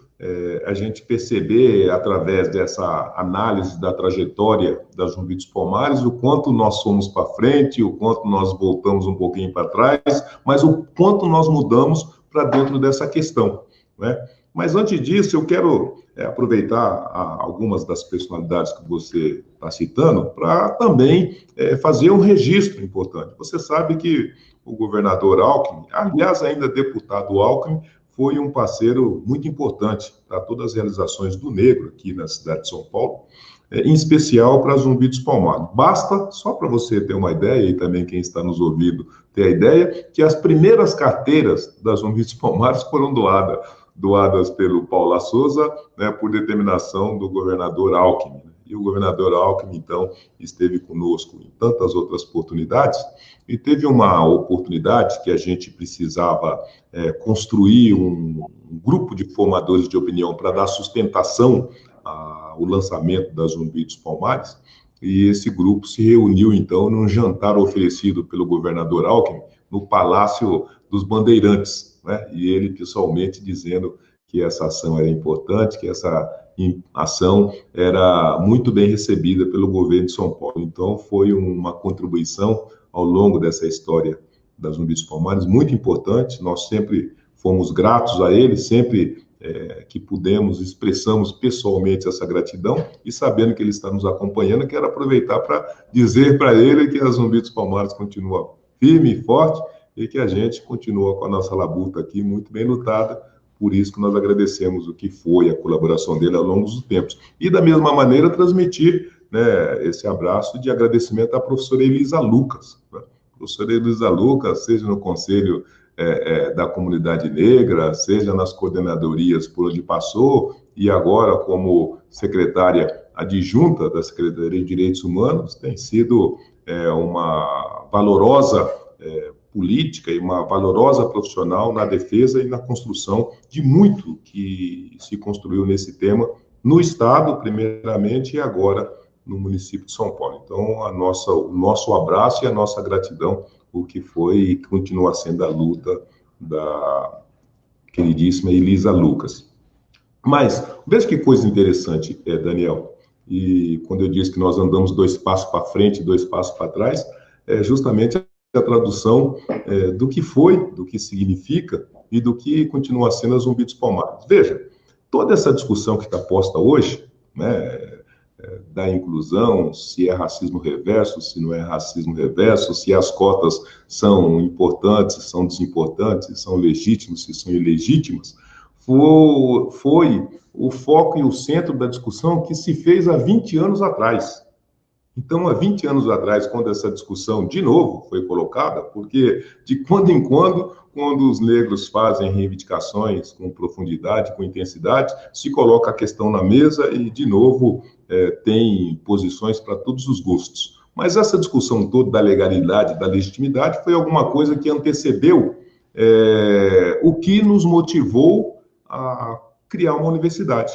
a gente perceber, através dessa análise da trajetória da Zumbi dos Palmares, o quanto nós fomos para frente, o quanto nós voltamos um pouquinho para trás, mas o quanto nós mudamos para dentro dessa questão, né? Mas antes disso, eu quero aproveitar algumas das personalidades que você está citando para também fazer um registro importante. Você sabe que o governador Alckmin, aliás, ainda deputado Alckmin, foi um parceiro muito importante para todas as realizações do negro aqui na cidade de São Paulo, em especial para Zumbi dos Palmares. Basta, só para você ter uma ideia, e também quem está nos ouvindo ter a ideia, que as primeiras carteiras da Zumbi dos Palmares foram doadas pelo Paula Souza, né, por determinação do governador Alckmin. E o governador Alckmin, então, esteve conosco em tantas outras oportunidades, e teve uma oportunidade que a gente precisava construir um grupo de formadores de opinião para dar sustentação ao lançamento da Zumbi dos Palmares, e esse grupo se reuniu, então, num jantar oferecido pelo governador Alckmin no Palácio dos Bandeirantes, né? E ele pessoalmente dizendo que essa ação era importante, que essa ação era muito bem recebida pelo governo de São Paulo. Então, foi uma contribuição ao longo dessa história da Zumbi dos Palmares muito importante. Nós sempre fomos gratos a ele, sempre que pudemos, expressamos pessoalmente essa gratidão, e sabendo que ele está nos acompanhando, quero aproveitar para dizer para ele que a Zumbi dos Palmares continua firme e forte, e que a gente continua com a nossa labuta aqui muito bem lutada. Por isso que nós agradecemos o que foi a colaboração dele ao longo dos tempos. E, da mesma maneira, transmitir, né, esse abraço de agradecimento à professora Elisa Lucas. Né? Professora Elisa Lucas, seja no Conselho da Comunidade Negra, seja nas coordenadorias por onde passou, e agora como secretária adjunta da Secretaria de Direitos Humanos, tem sido uma valorosa política e uma valorosa profissional na defesa e na construção de muito que se construiu nesse tema no Estado, primeiramente, e agora no município de São Paulo. Então, o nosso abraço e a nossa gratidão, o que foi e continua sendo a luta da queridíssima Elisa Lucas. Mas, veja que coisa interessante, Daniel, e quando eu disse que nós andamos 2 passos para frente e 2 passos para trás, é justamente a tradução do que foi, do que significa e do que continua sendo a Zumbi dos Palmares. Veja, toda essa discussão que está posta hoje, né, da inclusão, se é racismo reverso, se não é racismo reverso, se as cotas são importantes, se são desimportantes, se são legítimas, se são ilegítimas, foi o foco e o centro da discussão que se fez há 20 anos atrás. Então, há 20 anos atrás, quando essa discussão de novo foi colocada, porque de quando em quando os negros fazem reivindicações com profundidade, com intensidade, se coloca a questão na mesa e, de novo, tem posições para todos os gostos. Mas essa discussão toda da legalidade, da legitimidade, foi alguma coisa que antecedeu o que nos motivou a criar uma universidade.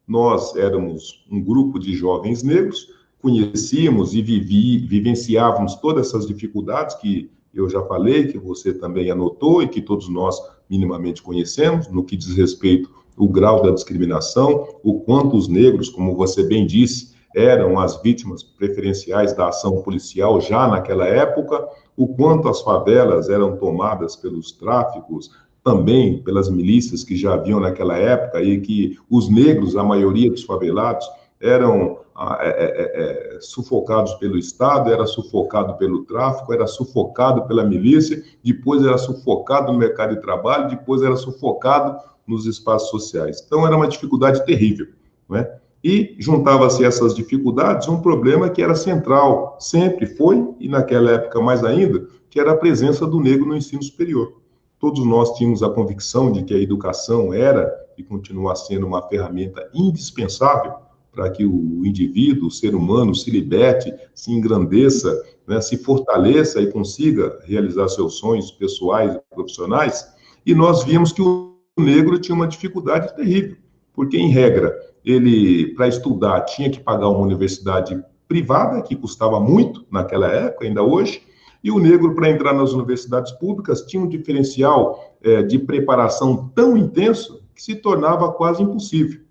Nós éramos um grupo de jovens negros, conhecíamos e vivenciávamos todas essas dificuldades que eu já falei, que você também anotou e que todos nós minimamente conhecemos, no que diz respeito ao grau da discriminação, o quanto os negros, como você bem disse, eram as vítimas preferenciais da ação policial já naquela época, o quanto as favelas eram tomadas pelos tráficos, também pelas milícias que já haviam naquela época, e que os negros, a maioria dos favelados, eram sufocados pelo Estado, era sufocado pelo tráfico, era sufocado pela milícia, depois era sufocado no mercado de trabalho, depois era sufocado nos espaços sociais. Então, era uma dificuldade terrível, né? E juntava-se essas dificuldades um problema que era central, sempre foi, e naquela época mais ainda, que era a presença do negro no ensino superior. Todos nós tínhamos a convicção de que a educação era e continua sendo uma ferramenta indispensável para que o indivíduo, o ser humano, se liberte, se engrandeça, né, se fortaleça e consiga realizar seus sonhos pessoais e profissionais. E nós vimos que o negro tinha uma dificuldade terrível, porque, em regra, ele, para estudar, tinha que pagar uma universidade privada, que custava muito naquela época, ainda hoje, e o negro, para entrar nas universidades públicas, tinha um diferencial de preparação tão intenso que se tornava quase impossível.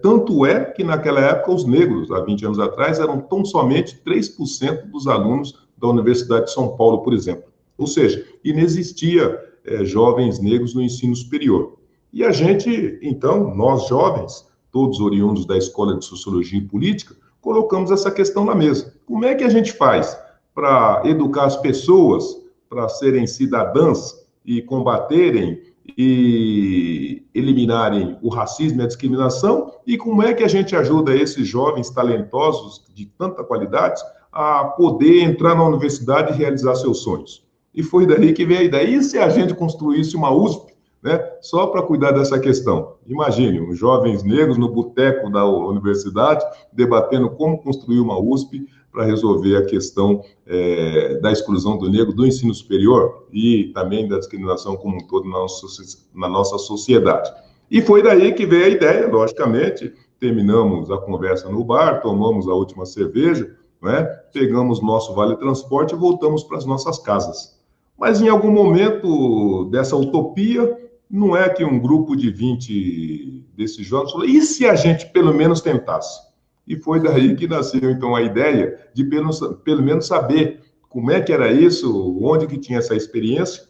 Tanto é que, naquela época, os negros, há 20 anos atrás, eram tão somente 3% dos alunos da Universidade de São Paulo, por exemplo. Ou seja, inexistia jovens negros no ensino superior. E a gente, então, nós jovens, todos oriundos da Escola de Sociologia e Política, colocamos essa questão na mesa. Como é que a gente faz para educar as pessoas para serem cidadãs e combaterem e eliminarem o racismo e a discriminação, e como é que a gente ajuda esses jovens talentosos de tanta qualidade a poder entrar na universidade e realizar seus sonhos? E foi daí que veio a ideia. E se a gente construísse uma USP, né, só para cuidar dessa questão? Imagine, os jovens negros no boteco da universidade debatendo como construir uma USP para resolver a questão da exclusão do negro do ensino superior e também da discriminação como um todo na nossa sociedade. E foi daí que veio a ideia, logicamente. Terminamos a conversa no bar, tomamos a última cerveja, né, pegamos nosso vale-transporte e voltamos para as nossas casas. Mas em algum momento dessa utopia, não é que um grupo de 20 desses jovens falou, e se a gente pelo menos tentasse? E foi daí que nasceu, então, a ideia de pelo menos saber como é que era isso, onde que tinha essa experiência.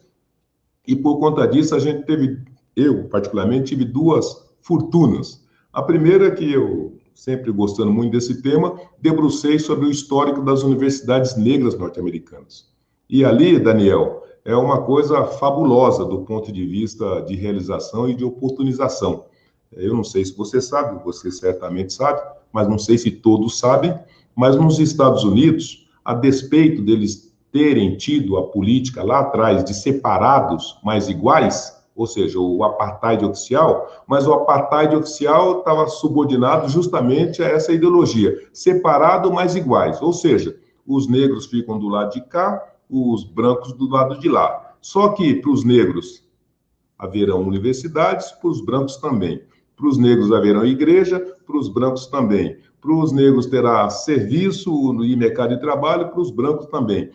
E por conta disso, a gente teve, eu particularmente, tive duas fortunas. A primeira é que eu, sempre gostando muito desse tema, debrucei sobre o histórico das universidades negras norte-americanas. E ali, Daniel, é uma coisa fabulosa do ponto de vista de realização e de oportunização. Eu não sei se você sabe, você certamente sabe, mas não sei se todos sabem, mas nos Estados Unidos, a despeito deles terem tido a política lá atrás de separados, mas iguais, ou seja, o apartheid oficial, mas o apartheid oficial estava subordinado justamente a essa ideologia, separado, mas iguais, ou seja, os negros ficam do lado de cá, os brancos do lado de lá. Só que para os negros haverão universidades, para os brancos também. Para os negros haverão igreja, para os brancos também. Para os negros terá serviço e mercado de trabalho, para os brancos também.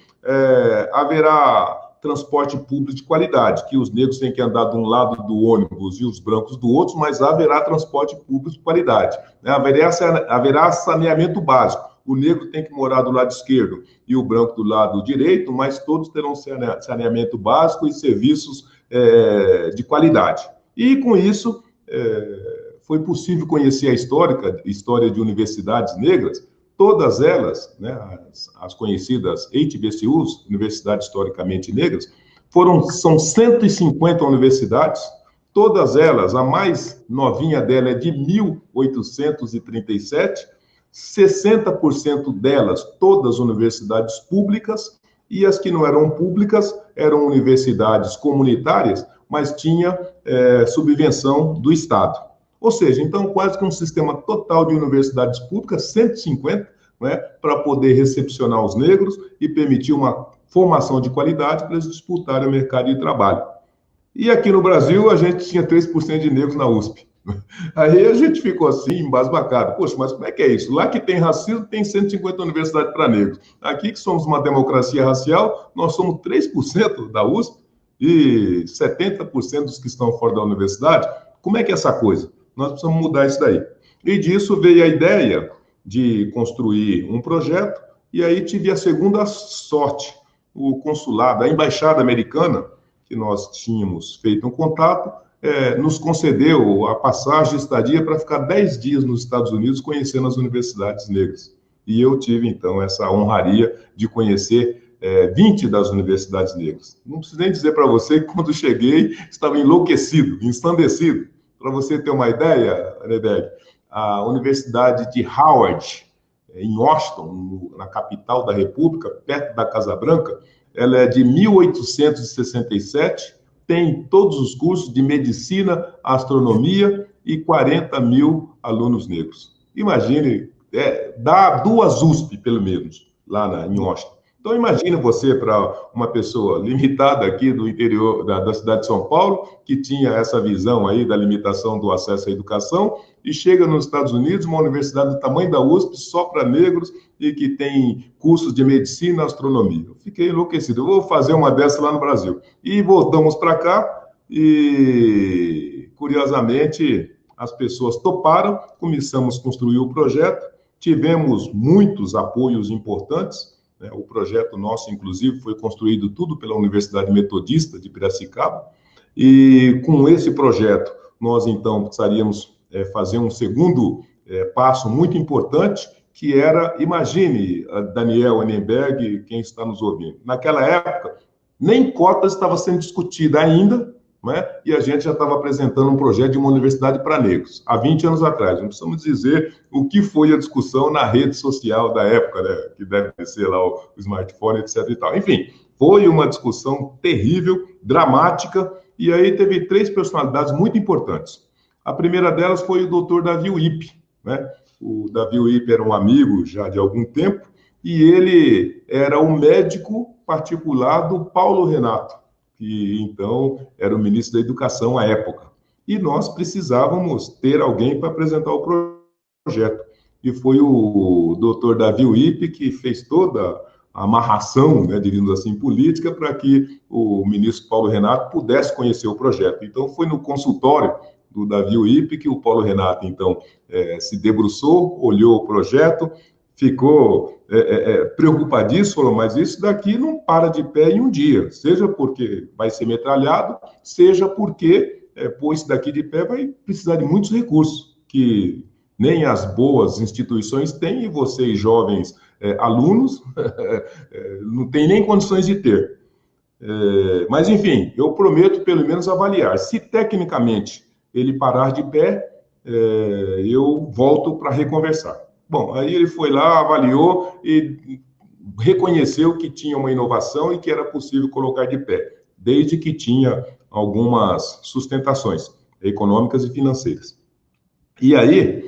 Haverá transporte público de qualidade, que os negros têm que andar de um lado do ônibus e os brancos do outro, mas haverá transporte público de qualidade. Haverá saneamento básico. O negro tem que morar do lado esquerdo e o branco do lado direito, mas todos terão saneamento básico e serviços de qualidade. E, com isso, foi possível conhecer a história de universidades negras, todas elas, né, as conhecidas HBCUs, Universidades Historicamente Negras, são 150 universidades, todas elas, a mais novinha dela é de 1837, 60% delas, todas universidades públicas, e as que não eram públicas eram universidades comunitárias, mas tinha subvenção do Estado. Ou seja, então, quase que um sistema total de universidades públicas, 150, né, para poder recepcionar os negros e permitir uma formação de qualidade para eles disputarem o mercado de trabalho. E aqui no Brasil, a gente tinha 3% de negros na USP. Aí a gente ficou assim, embasbacado. Poxa, mas como é que é isso? Lá que tem racismo, tem 150 universidades para negros. Aqui que somos uma democracia racial, nós somos 3% da USP e 70% dos que estão fora da universidade. Como é que é essa coisa? Nós precisamos mudar isso daí. E disso veio a ideia de construir um projeto, e aí tive a segunda sorte. O consulado, a embaixada americana, que nós tínhamos feito um contato, nos concedeu a passagem de estadia para ficar 10 dias nos Estados Unidos conhecendo as universidades negras. E eu tive, então, essa honraria de conhecer 20 das universidades negras. Não preciso nem dizer para você que, quando cheguei, estava enlouquecido, ensandecido. Para você ter uma ideia, Neberg, a Universidade de Howard, em Washington, na capital da República, perto da Casa Branca, ela é de 1867, tem todos os cursos de medicina, astronomia e 40 mil alunos negros. Imagine, dá 2 USP, pelo menos, lá em Washington. Então, imagine você, para uma pessoa limitada aqui do interior da cidade de São Paulo, que tinha essa visão aí da limitação do acesso à educação, e chega nos Estados Unidos, uma universidade do tamanho da USP, só para negros, e que tem cursos de medicina e astronomia. Eu fiquei enlouquecido. Eu vou fazer uma dessa lá no Brasil. E voltamos para cá, e, curiosamente, as pessoas toparam, começamos a construir o projeto, tivemos muitos apoios importantes. O projeto nosso, inclusive, foi construído tudo pela Universidade Metodista de Piracicaba, e com esse projeto nós, então, precisaríamos fazer um segundo passo muito importante, que era, imagine, Daniel Annenberg, quem está nos ouvindo, naquela época, nem cotas estava sendo discutida ainda, né? E a gente já estava apresentando um projeto de uma universidade para negros, há 20 anos atrás. Não precisamos dizer o que foi a discussão na rede social da época, né? Que deve ser lá o smartphone, etc. e tal. Enfim, foi uma discussão terrível, dramática, e aí teve 3 personalidades muito importantes. A primeira delas foi o Dr. Davi Wip, né? O Davi Wip era um amigo já de algum tempo, e ele era o médico particular do Paulo Renato, que então era o ministro da Educação à época. E nós precisávamos ter alguém para apresentar o projeto. E foi o Dr. Davi Wip que fez toda a amarração, né, digamos assim, política, para que o ministro Paulo Renato pudesse conhecer o projeto. Então, foi no consultório do Davi Wip que o Paulo Renato, então, se debruçou, olhou o projeto, ficou preocupadíssimo, falou, mas isso daqui não para de pé em um dia, seja porque vai ser metralhado, seja porque, pôr isso daqui de pé, vai precisar de muitos recursos, que nem as boas instituições têm, e vocês, jovens alunos, não têm nem condições de ter. Mas, enfim, eu prometo, pelo menos, avaliar. Se, tecnicamente, ele parar de pé, eu volto para reconversar. Bom, aí ele foi lá, avaliou e reconheceu que tinha uma inovação e que era possível colocar de pé, desde que tinha algumas sustentações econômicas e financeiras. E aí,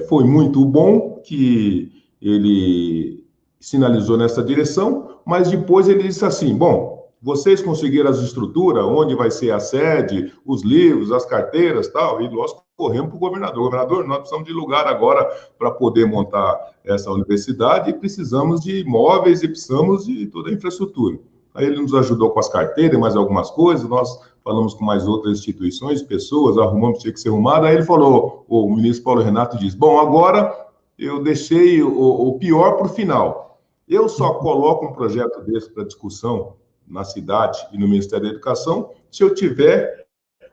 foi muito bom que ele sinalizou nessa direção, mas depois ele disse assim, bom, vocês conseguiram as estruturas, onde vai ser a sede, os livros, as carteiras, tal, e nós corremos para o governador. Governador, nós precisamos de lugar agora para poder montar essa universidade, e precisamos de imóveis e precisamos de toda a infraestrutura. Aí ele nos ajudou com as carteiras e mais algumas coisas, nós falamos com mais outras instituições, pessoas, arrumamos o que tinha que ser arrumado. Aí ele falou, o ministro Paulo Renato disse, bom, agora eu deixei o pior para o final. Eu só coloco um projeto desse para discussão na cidade e no Ministério da Educação se eu tiver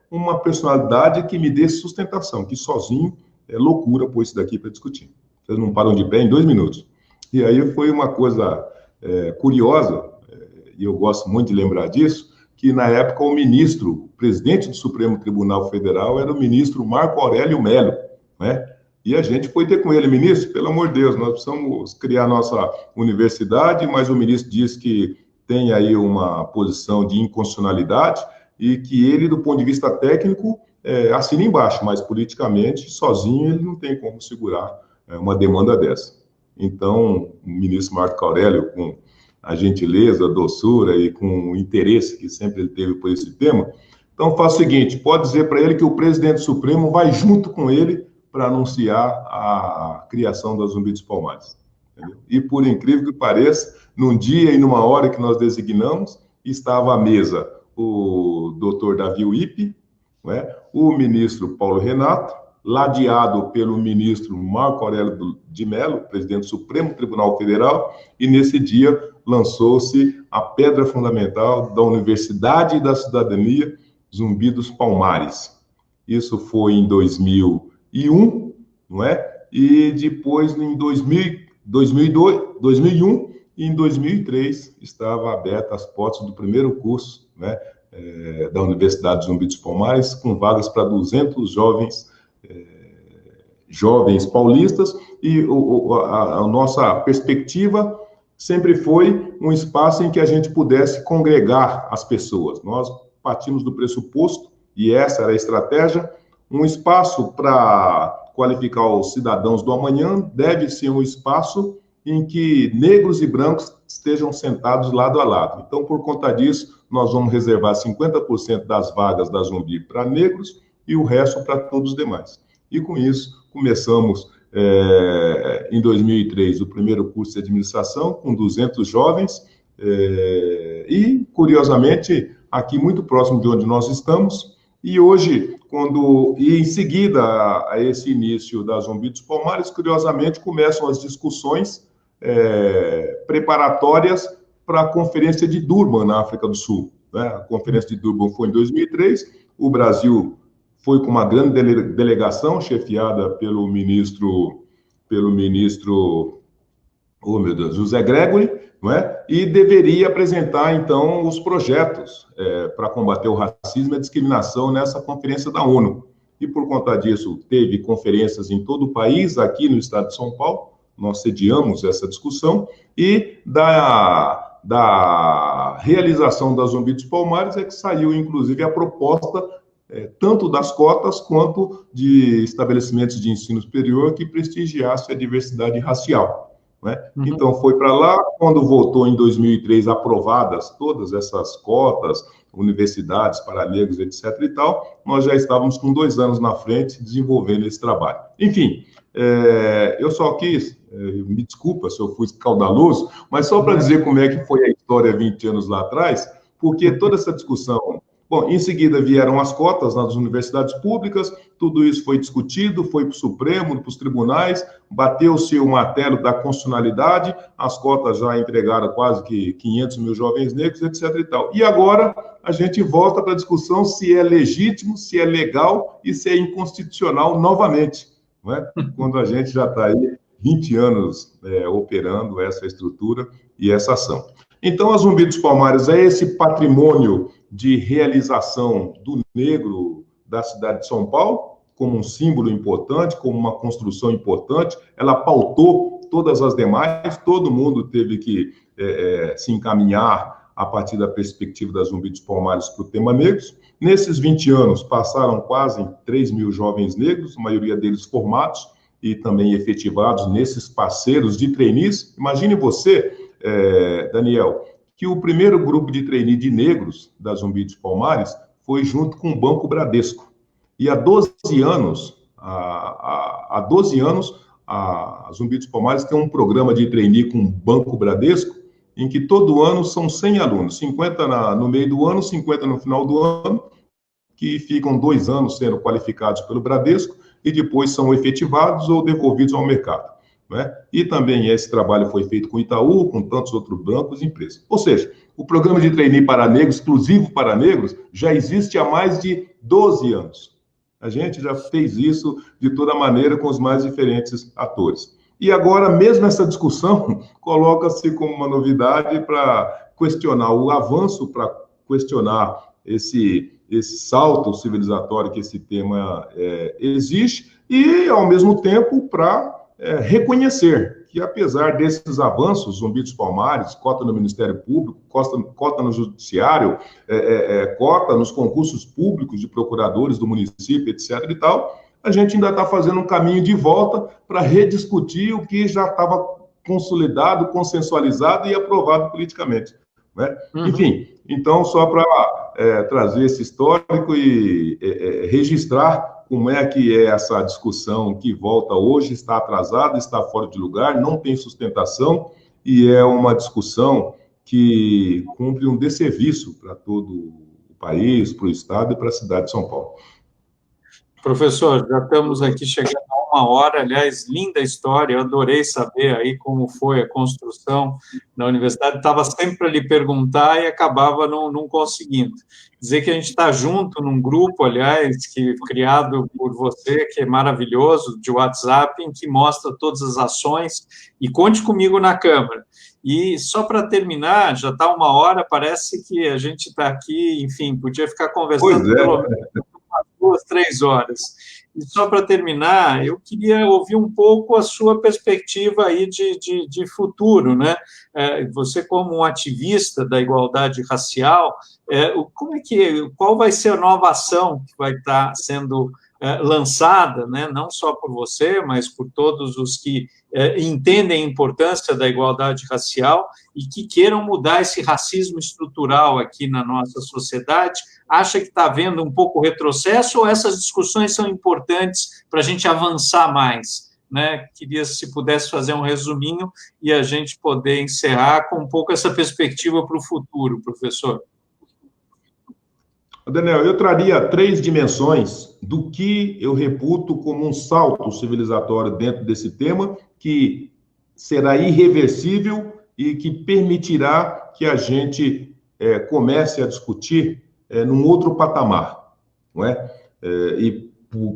uma personalidade que me dê sustentação, que sozinho é loucura pôr isso daqui para discutir. Vocês não param de pé em 2 minutos. E aí foi uma coisa curiosa, e eu gosto muito de lembrar disso, que na época o ministro, o presidente do Supremo Tribunal Federal, era o ministro Marco Aurélio Mello, né? E a gente foi ter com ele, ministro, pelo amor de Deus, nós precisamos criar nossa universidade, mas o ministro diz que tem aí uma posição de inconstitucionalidade e que ele, do ponto de vista técnico, assina embaixo, mas politicamente, sozinho, ele não tem como segurar uma demanda dessa. Então, o ministro Marco Aurélio, com a gentileza, a doçura e com o interesse que sempre ele teve por esse tema, então faz o seguinte, pode dizer para ele que o presidente Supremo vai junto com ele para anunciar a criação da Zumbi dos Palmares. Entendeu? E, por incrível que pareça, num dia e numa hora que nós designamos, estava à mesa o doutor Davi Uípe, o ministro Paulo Renato, ladeado pelo ministro Marco Aurélio de Mello, presidente do Supremo Tribunal Federal, e nesse dia lançou-se a pedra fundamental da Universidade da Cidadania, Zumbi dos Palmares. Isso foi em 2001, não é? E depois, em 2001 e em 2003, estava aberta as portas do primeiro curso, né, da Universidade Zumbi dos Palmares, com vagas para 200 jovens paulistas, e a nossa perspectiva sempre foi um espaço em que a gente pudesse congregar as pessoas. Nós partimos do pressuposto, e essa era a estratégia, um espaço para qualificar os cidadãos do amanhã deve ser um espaço em que negros e brancos estejam sentados lado a lado. Então, por conta disso, nós vamos reservar 50% das vagas da Zumbi para negros e o resto para todos os demais. E com isso, começamos em 2003 o primeiro curso de administração com 200 jovens e, curiosamente, aqui muito próximo de onde nós estamos, e hoje, em seguida a esse início da Zumbi dos Palmares, curiosamente, começam as discussões preparatórias para a Conferência de Durban, na África do Sul. Né? A Conferência de Durban foi em 2003, o Brasil foi com uma grande delegação, chefiada pelo ministro, oh meu Deus, José Gregory, não é? E deveria apresentar, então, os projetos para combater o racismo e a discriminação nessa conferência da ONU. E, por conta disso, teve conferências em todo o país, aqui no estado de São Paulo, nós sediamos essa discussão, e da realização da Zumbi dos Palmares é que saiu, inclusive, a proposta tanto das cotas quanto de estabelecimentos de ensino superior que prestigiasse a diversidade racial. Né? Uhum. Então, foi para lá, quando voltou em 2003, aprovadas todas essas cotas, universidades para negros, etc. e tal, nós já estávamos com 2 anos na frente desenvolvendo esse trabalho. Enfim, eu só quis, me desculpa se eu fui caudaloso, mas só para dizer como é que foi a história 20 anos lá atrás, porque toda essa discussão... Bom, em seguida vieram as cotas nas universidades públicas, tudo isso foi discutido, foi para o Supremo, para os tribunais, bateu-se o martelo da constitucionalidade, as cotas já entregaram quase que 500 mil jovens negros, etc. e tal. E agora a gente volta para a discussão se é legítimo, se é legal e se é inconstitucional novamente, não é? Quando a gente já está aí 20 anos operando essa estrutura e essa ação. Então, a Zumbi dos Palmares é esse patrimônio de realização do negro da cidade de São Paulo, como um símbolo importante, como uma construção importante. Ela pautou todas as demais, todo mundo teve que se encaminhar a partir da perspectiva da Zumbi dos Palmares para o tema negros. Nesses 20 anos, passaram quase 3 mil jovens negros, a maioria deles formados e também efetivados nesses parceiros de trainees. Imagine você, Daniel, que o primeiro grupo de trainee de negros da Zumbi dos Palmares foi junto com o Banco Bradesco. E há 12 anos, a Zumbi dos Palmares tem um programa de trainee com o Banco Bradesco, em que todo ano são 100 alunos, 50 no meio do ano, 50 no final do ano, que ficam 2 anos sendo qualificados pelo Bradesco e depois são efetivados ou devolvidos ao mercado. Né? E também esse trabalho foi feito com o Itaú, com tantos outros bancos e empresas. Ou seja, o programa de trainee para negros, exclusivo para negros, já existe há mais de 12 anos. A gente já fez isso de toda maneira com os mais diferentes atores. E agora, mesmo essa discussão, coloca-se como uma novidade para questionar o avanço, para questionar esse esse salto civilizatório que esse tema exige, e, ao mesmo tempo, para reconhecer que, apesar desses avanços, Zumbi dos Palmares, cota no Ministério Público, cota no Judiciário, cota nos concursos públicos de procuradores do município, etc. e tal, a gente ainda está fazendo um caminho de volta para rediscutir o que já estava consolidado, consensualizado e aprovado politicamente, né? Enfim, então, só para trazer esse histórico e registrar como é que é essa discussão que volta hoje, está atrasada, está fora de lugar, não tem sustentação, e é uma discussão que cumpre um desserviço para todo o país, para o Estado e para a cidade de São Paulo. Professor, já estamos aqui chegando a 1 hora, aliás, linda história, eu adorei saber aí como foi a construção da universidade, estava sempre para lhe perguntar e acabava não conseguindo. Dizer que a gente está junto num grupo, aliás, criado por você, que é maravilhoso, de WhatsApp, em que mostra todas as ações, e conte comigo na Câmara. E só para terminar, já está 1 hora, parece que a gente está aqui, enfim, podia ficar conversando pelo menos 2, 3 horas. E só para terminar, eu queria ouvir um pouco a sua perspectiva aí de futuro, né? Você, como um ativista da igualdade racial, qual vai ser a nova ação que vai estar sendo lançada, né? Não só por você, mas por todos os que entendem a importância da igualdade racial e que queiram mudar esse racismo estrutural aqui na nossa sociedade? Acha que está havendo um pouco retrocesso ou essas discussões são importantes para a gente avançar mais, né? Queria, se pudesse, fazer um resuminho e a gente poder encerrar com um pouco essa perspectiva para o futuro, professor. Daniel, eu traria 3 dimensões do que eu reputo como um salto civilizatório dentro desse tema, que será irreversível e que permitirá que a gente comece a discutir num outro patamar, não é? E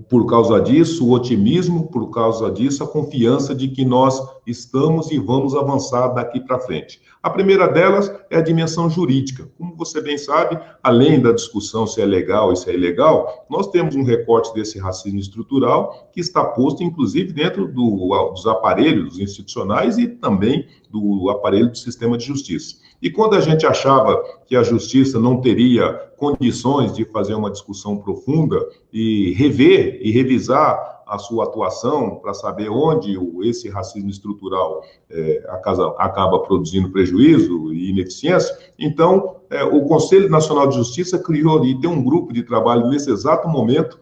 por causa disso, o otimismo, por causa disso, a confiança de que nós estamos e vamos avançar daqui para frente. A primeira delas é a dimensão jurídica. Como você bem sabe, além da discussão se é legal e se é ilegal, nós temos um recorte desse racismo estrutural que está posto, inclusive, dentro dos aparelhos institucionais e também do aparelho do sistema de justiça. E quando a gente achava que a justiça não teria condições de fazer uma discussão profunda e rever e revisar a sua atuação para saber onde esse racismo estrutural acaba produzindo prejuízo e ineficiência, então o Conselho Nacional de Justiça criou e tem um grupo de trabalho nesse exato momento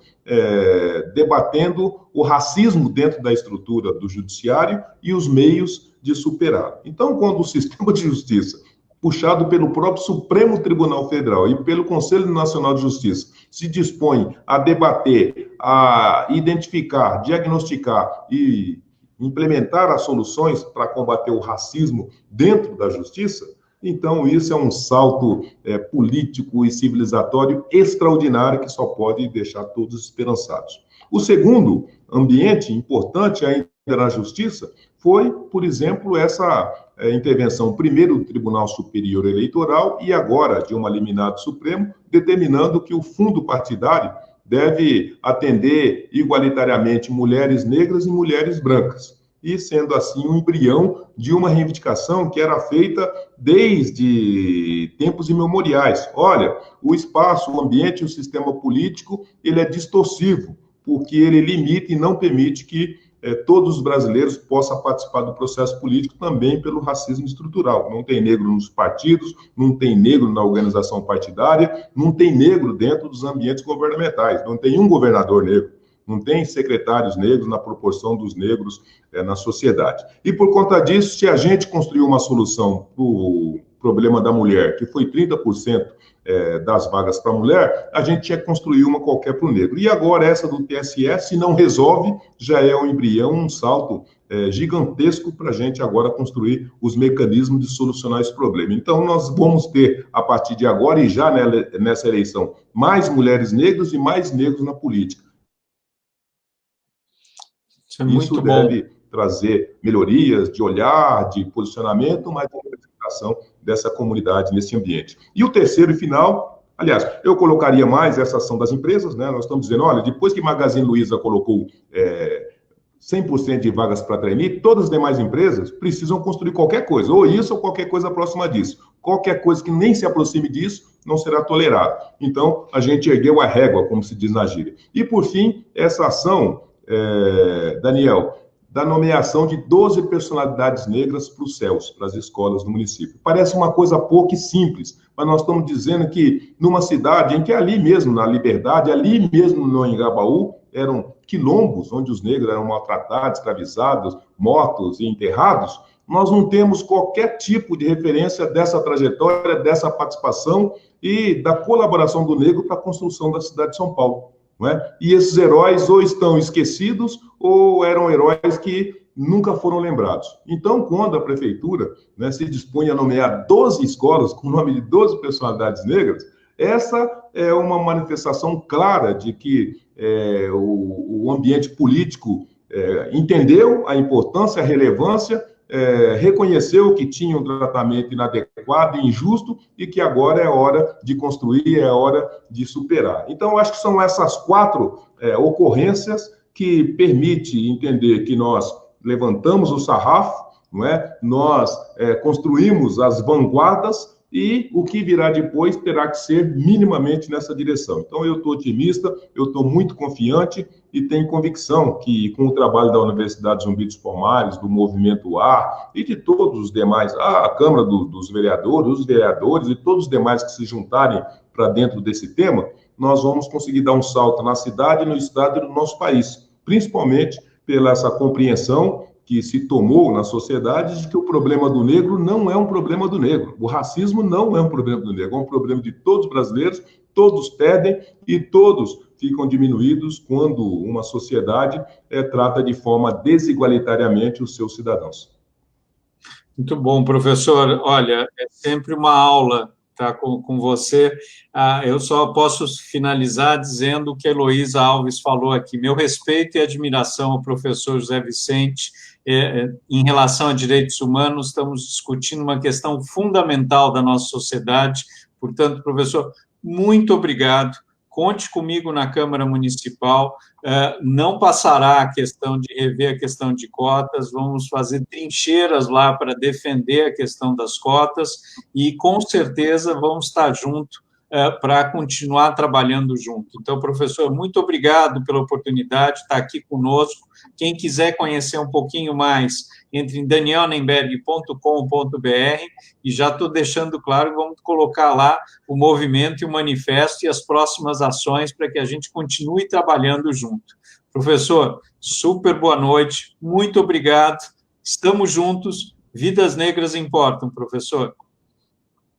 debatendo o racismo dentro da estrutura do judiciário e os meios de superá-lo. Então, quando o sistema de justiça, puxado pelo próprio Supremo Tribunal Federal e pelo Conselho Nacional de Justiça, se dispõe a debater, a identificar, diagnosticar e implementar as soluções para combater o racismo dentro da justiça, então isso é um salto político e civilizatório extraordinário que só pode deixar todos esperançados. O segundo ambiente importante ainda na justiça foi, por exemplo, essa intervenção primeiro do Tribunal Superior Eleitoral e agora de uma liminar do Supremo, determinando que o fundo partidário deve atender igualitariamente mulheres negras e mulheres brancas, e sendo assim um embrião de uma reivindicação que era feita desde tempos imemoriais. Olha, o espaço, o ambiente, o sistema político, ele é distorsivo, porque ele limita e não permite que todos os brasileiros possam participar do processo político também pelo racismo estrutural. Não tem negro nos partidos, não tem negro na organização partidária, não tem negro dentro dos ambientes governamentais, não tem um governador negro, não tem secretários negros na proporção dos negros na sociedade. E por conta disso, se a gente construiu uma solução para o problema da mulher, que foi 30% das vagas para a mulher, a gente tinha que construir uma qualquer para o negro. E agora essa do TSE, se não resolve, já é um embrião, um salto gigantesco para a gente agora construir os mecanismos de solucionar esse problema. Então, nós vamos ter, a partir de agora e já nessa eleição, mais mulheres negras e mais negros na política. Isso deve trazer melhorias de olhar, de posicionamento, mas de representação dessa comunidade nesse ambiente. E o terceiro e final Aliás, eu colocaria mais essa ação das empresas, né? Nós estamos dizendo, olha, depois que Magazine Luiza colocou 100% de vagas para trainee, todas as demais empresas precisam construir qualquer coisa, ou isso ou qualquer coisa próxima disso. Qualquer coisa que nem se aproxime disso não será tolerado. Então, a gente ergueu a régua, como se diz na gíria. E, por fim, essa ação, Daniel, da nomeação de 12 personalidades negras para os CELS, para as escolas do município. Parece uma coisa pouca e simples, mas nós estamos dizendo que numa cidade em que ali mesmo, na Liberdade, ali mesmo no Engabaú, eram quilombos onde os negros eram maltratados, escravizados, mortos e enterrados, nós não temos qualquer tipo de referência dessa trajetória, dessa participação e da colaboração do negro para a construção da cidade de São Paulo. Não é? E esses heróis ou estão esquecidos ou eram heróis que nunca foram lembrados. Então, quando a prefeitura, né, se dispõe a nomear 12 escolas com o nome de 12 personalidades negras, essa é uma manifestação clara de que o ambiente político entendeu a importância, a relevância, reconheceu que tinha um tratamento inadequado e injusto e que agora é hora de construir, é hora de superar. Então, eu acho que são essas 4 ocorrências que permitem entender que nós levantamos o sarrafo, não é? Nós construímos as vanguardas e o que virá depois terá que ser minimamente nessa direção. Então, eu estou otimista, eu estou muito confiante e tenho convicção que, com o trabalho da Universidade Zumbi dos Palmares, do Movimento A e de todos os demais, a Câmara dos Vereadores, os vereadores e todos os demais que se juntarem para dentro desse tema, nós vamos conseguir dar um salto na cidade, no estado e no nosso país, principalmente pela essa compreensão que se tomou na sociedade de que o problema do negro não é um problema do negro. O racismo não é um problema do negro, é um problema de todos os brasileiros, todos perdem e todos ficam diminuídos quando uma sociedade trata de forma desigualitariamente os seus cidadãos. Muito bom, professor. Olha, é sempre uma aula estar com você. Eu só posso finalizar dizendo o que a Heloísa Alves falou aqui. Meu respeito e admiração ao professor José Vicente. Em relação a direitos humanos, estamos discutindo uma questão fundamental da nossa sociedade. Portanto, professor, muito obrigado. Conte comigo na Câmara Municipal. Não passará a questão de rever a questão de cotas, vamos fazer trincheiras lá para defender a questão das cotas e, com certeza, vamos estar junto para continuar trabalhando junto. Então, professor, muito obrigado pela oportunidade de estar aqui conosco. Quem quiser conhecer um pouquinho mais, entre em danielnenberg.com.br e já estou deixando claro que vamos colocar lá o movimento e o manifesto e as próximas ações para que a gente continue trabalhando junto. Professor, super boa noite, muito obrigado, estamos juntos, vidas negras importam, professor.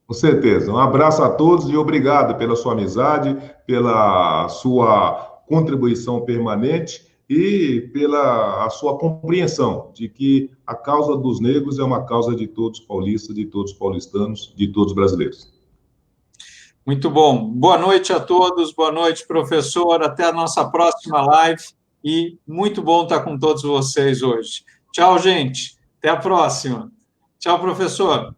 Com certeza. Um abraço a todos e obrigado pela sua amizade, pela sua contribuição permanente e pela sua compreensão de que a causa dos negros é uma causa de todos os paulistas, de todos os paulistanos, de todos os brasileiros. Muito bom. Boa noite a todos, boa noite, professor. Até a nossa próxima live e muito bom estar com todos vocês hoje. Tchau, gente. Até a próxima. Tchau, professor.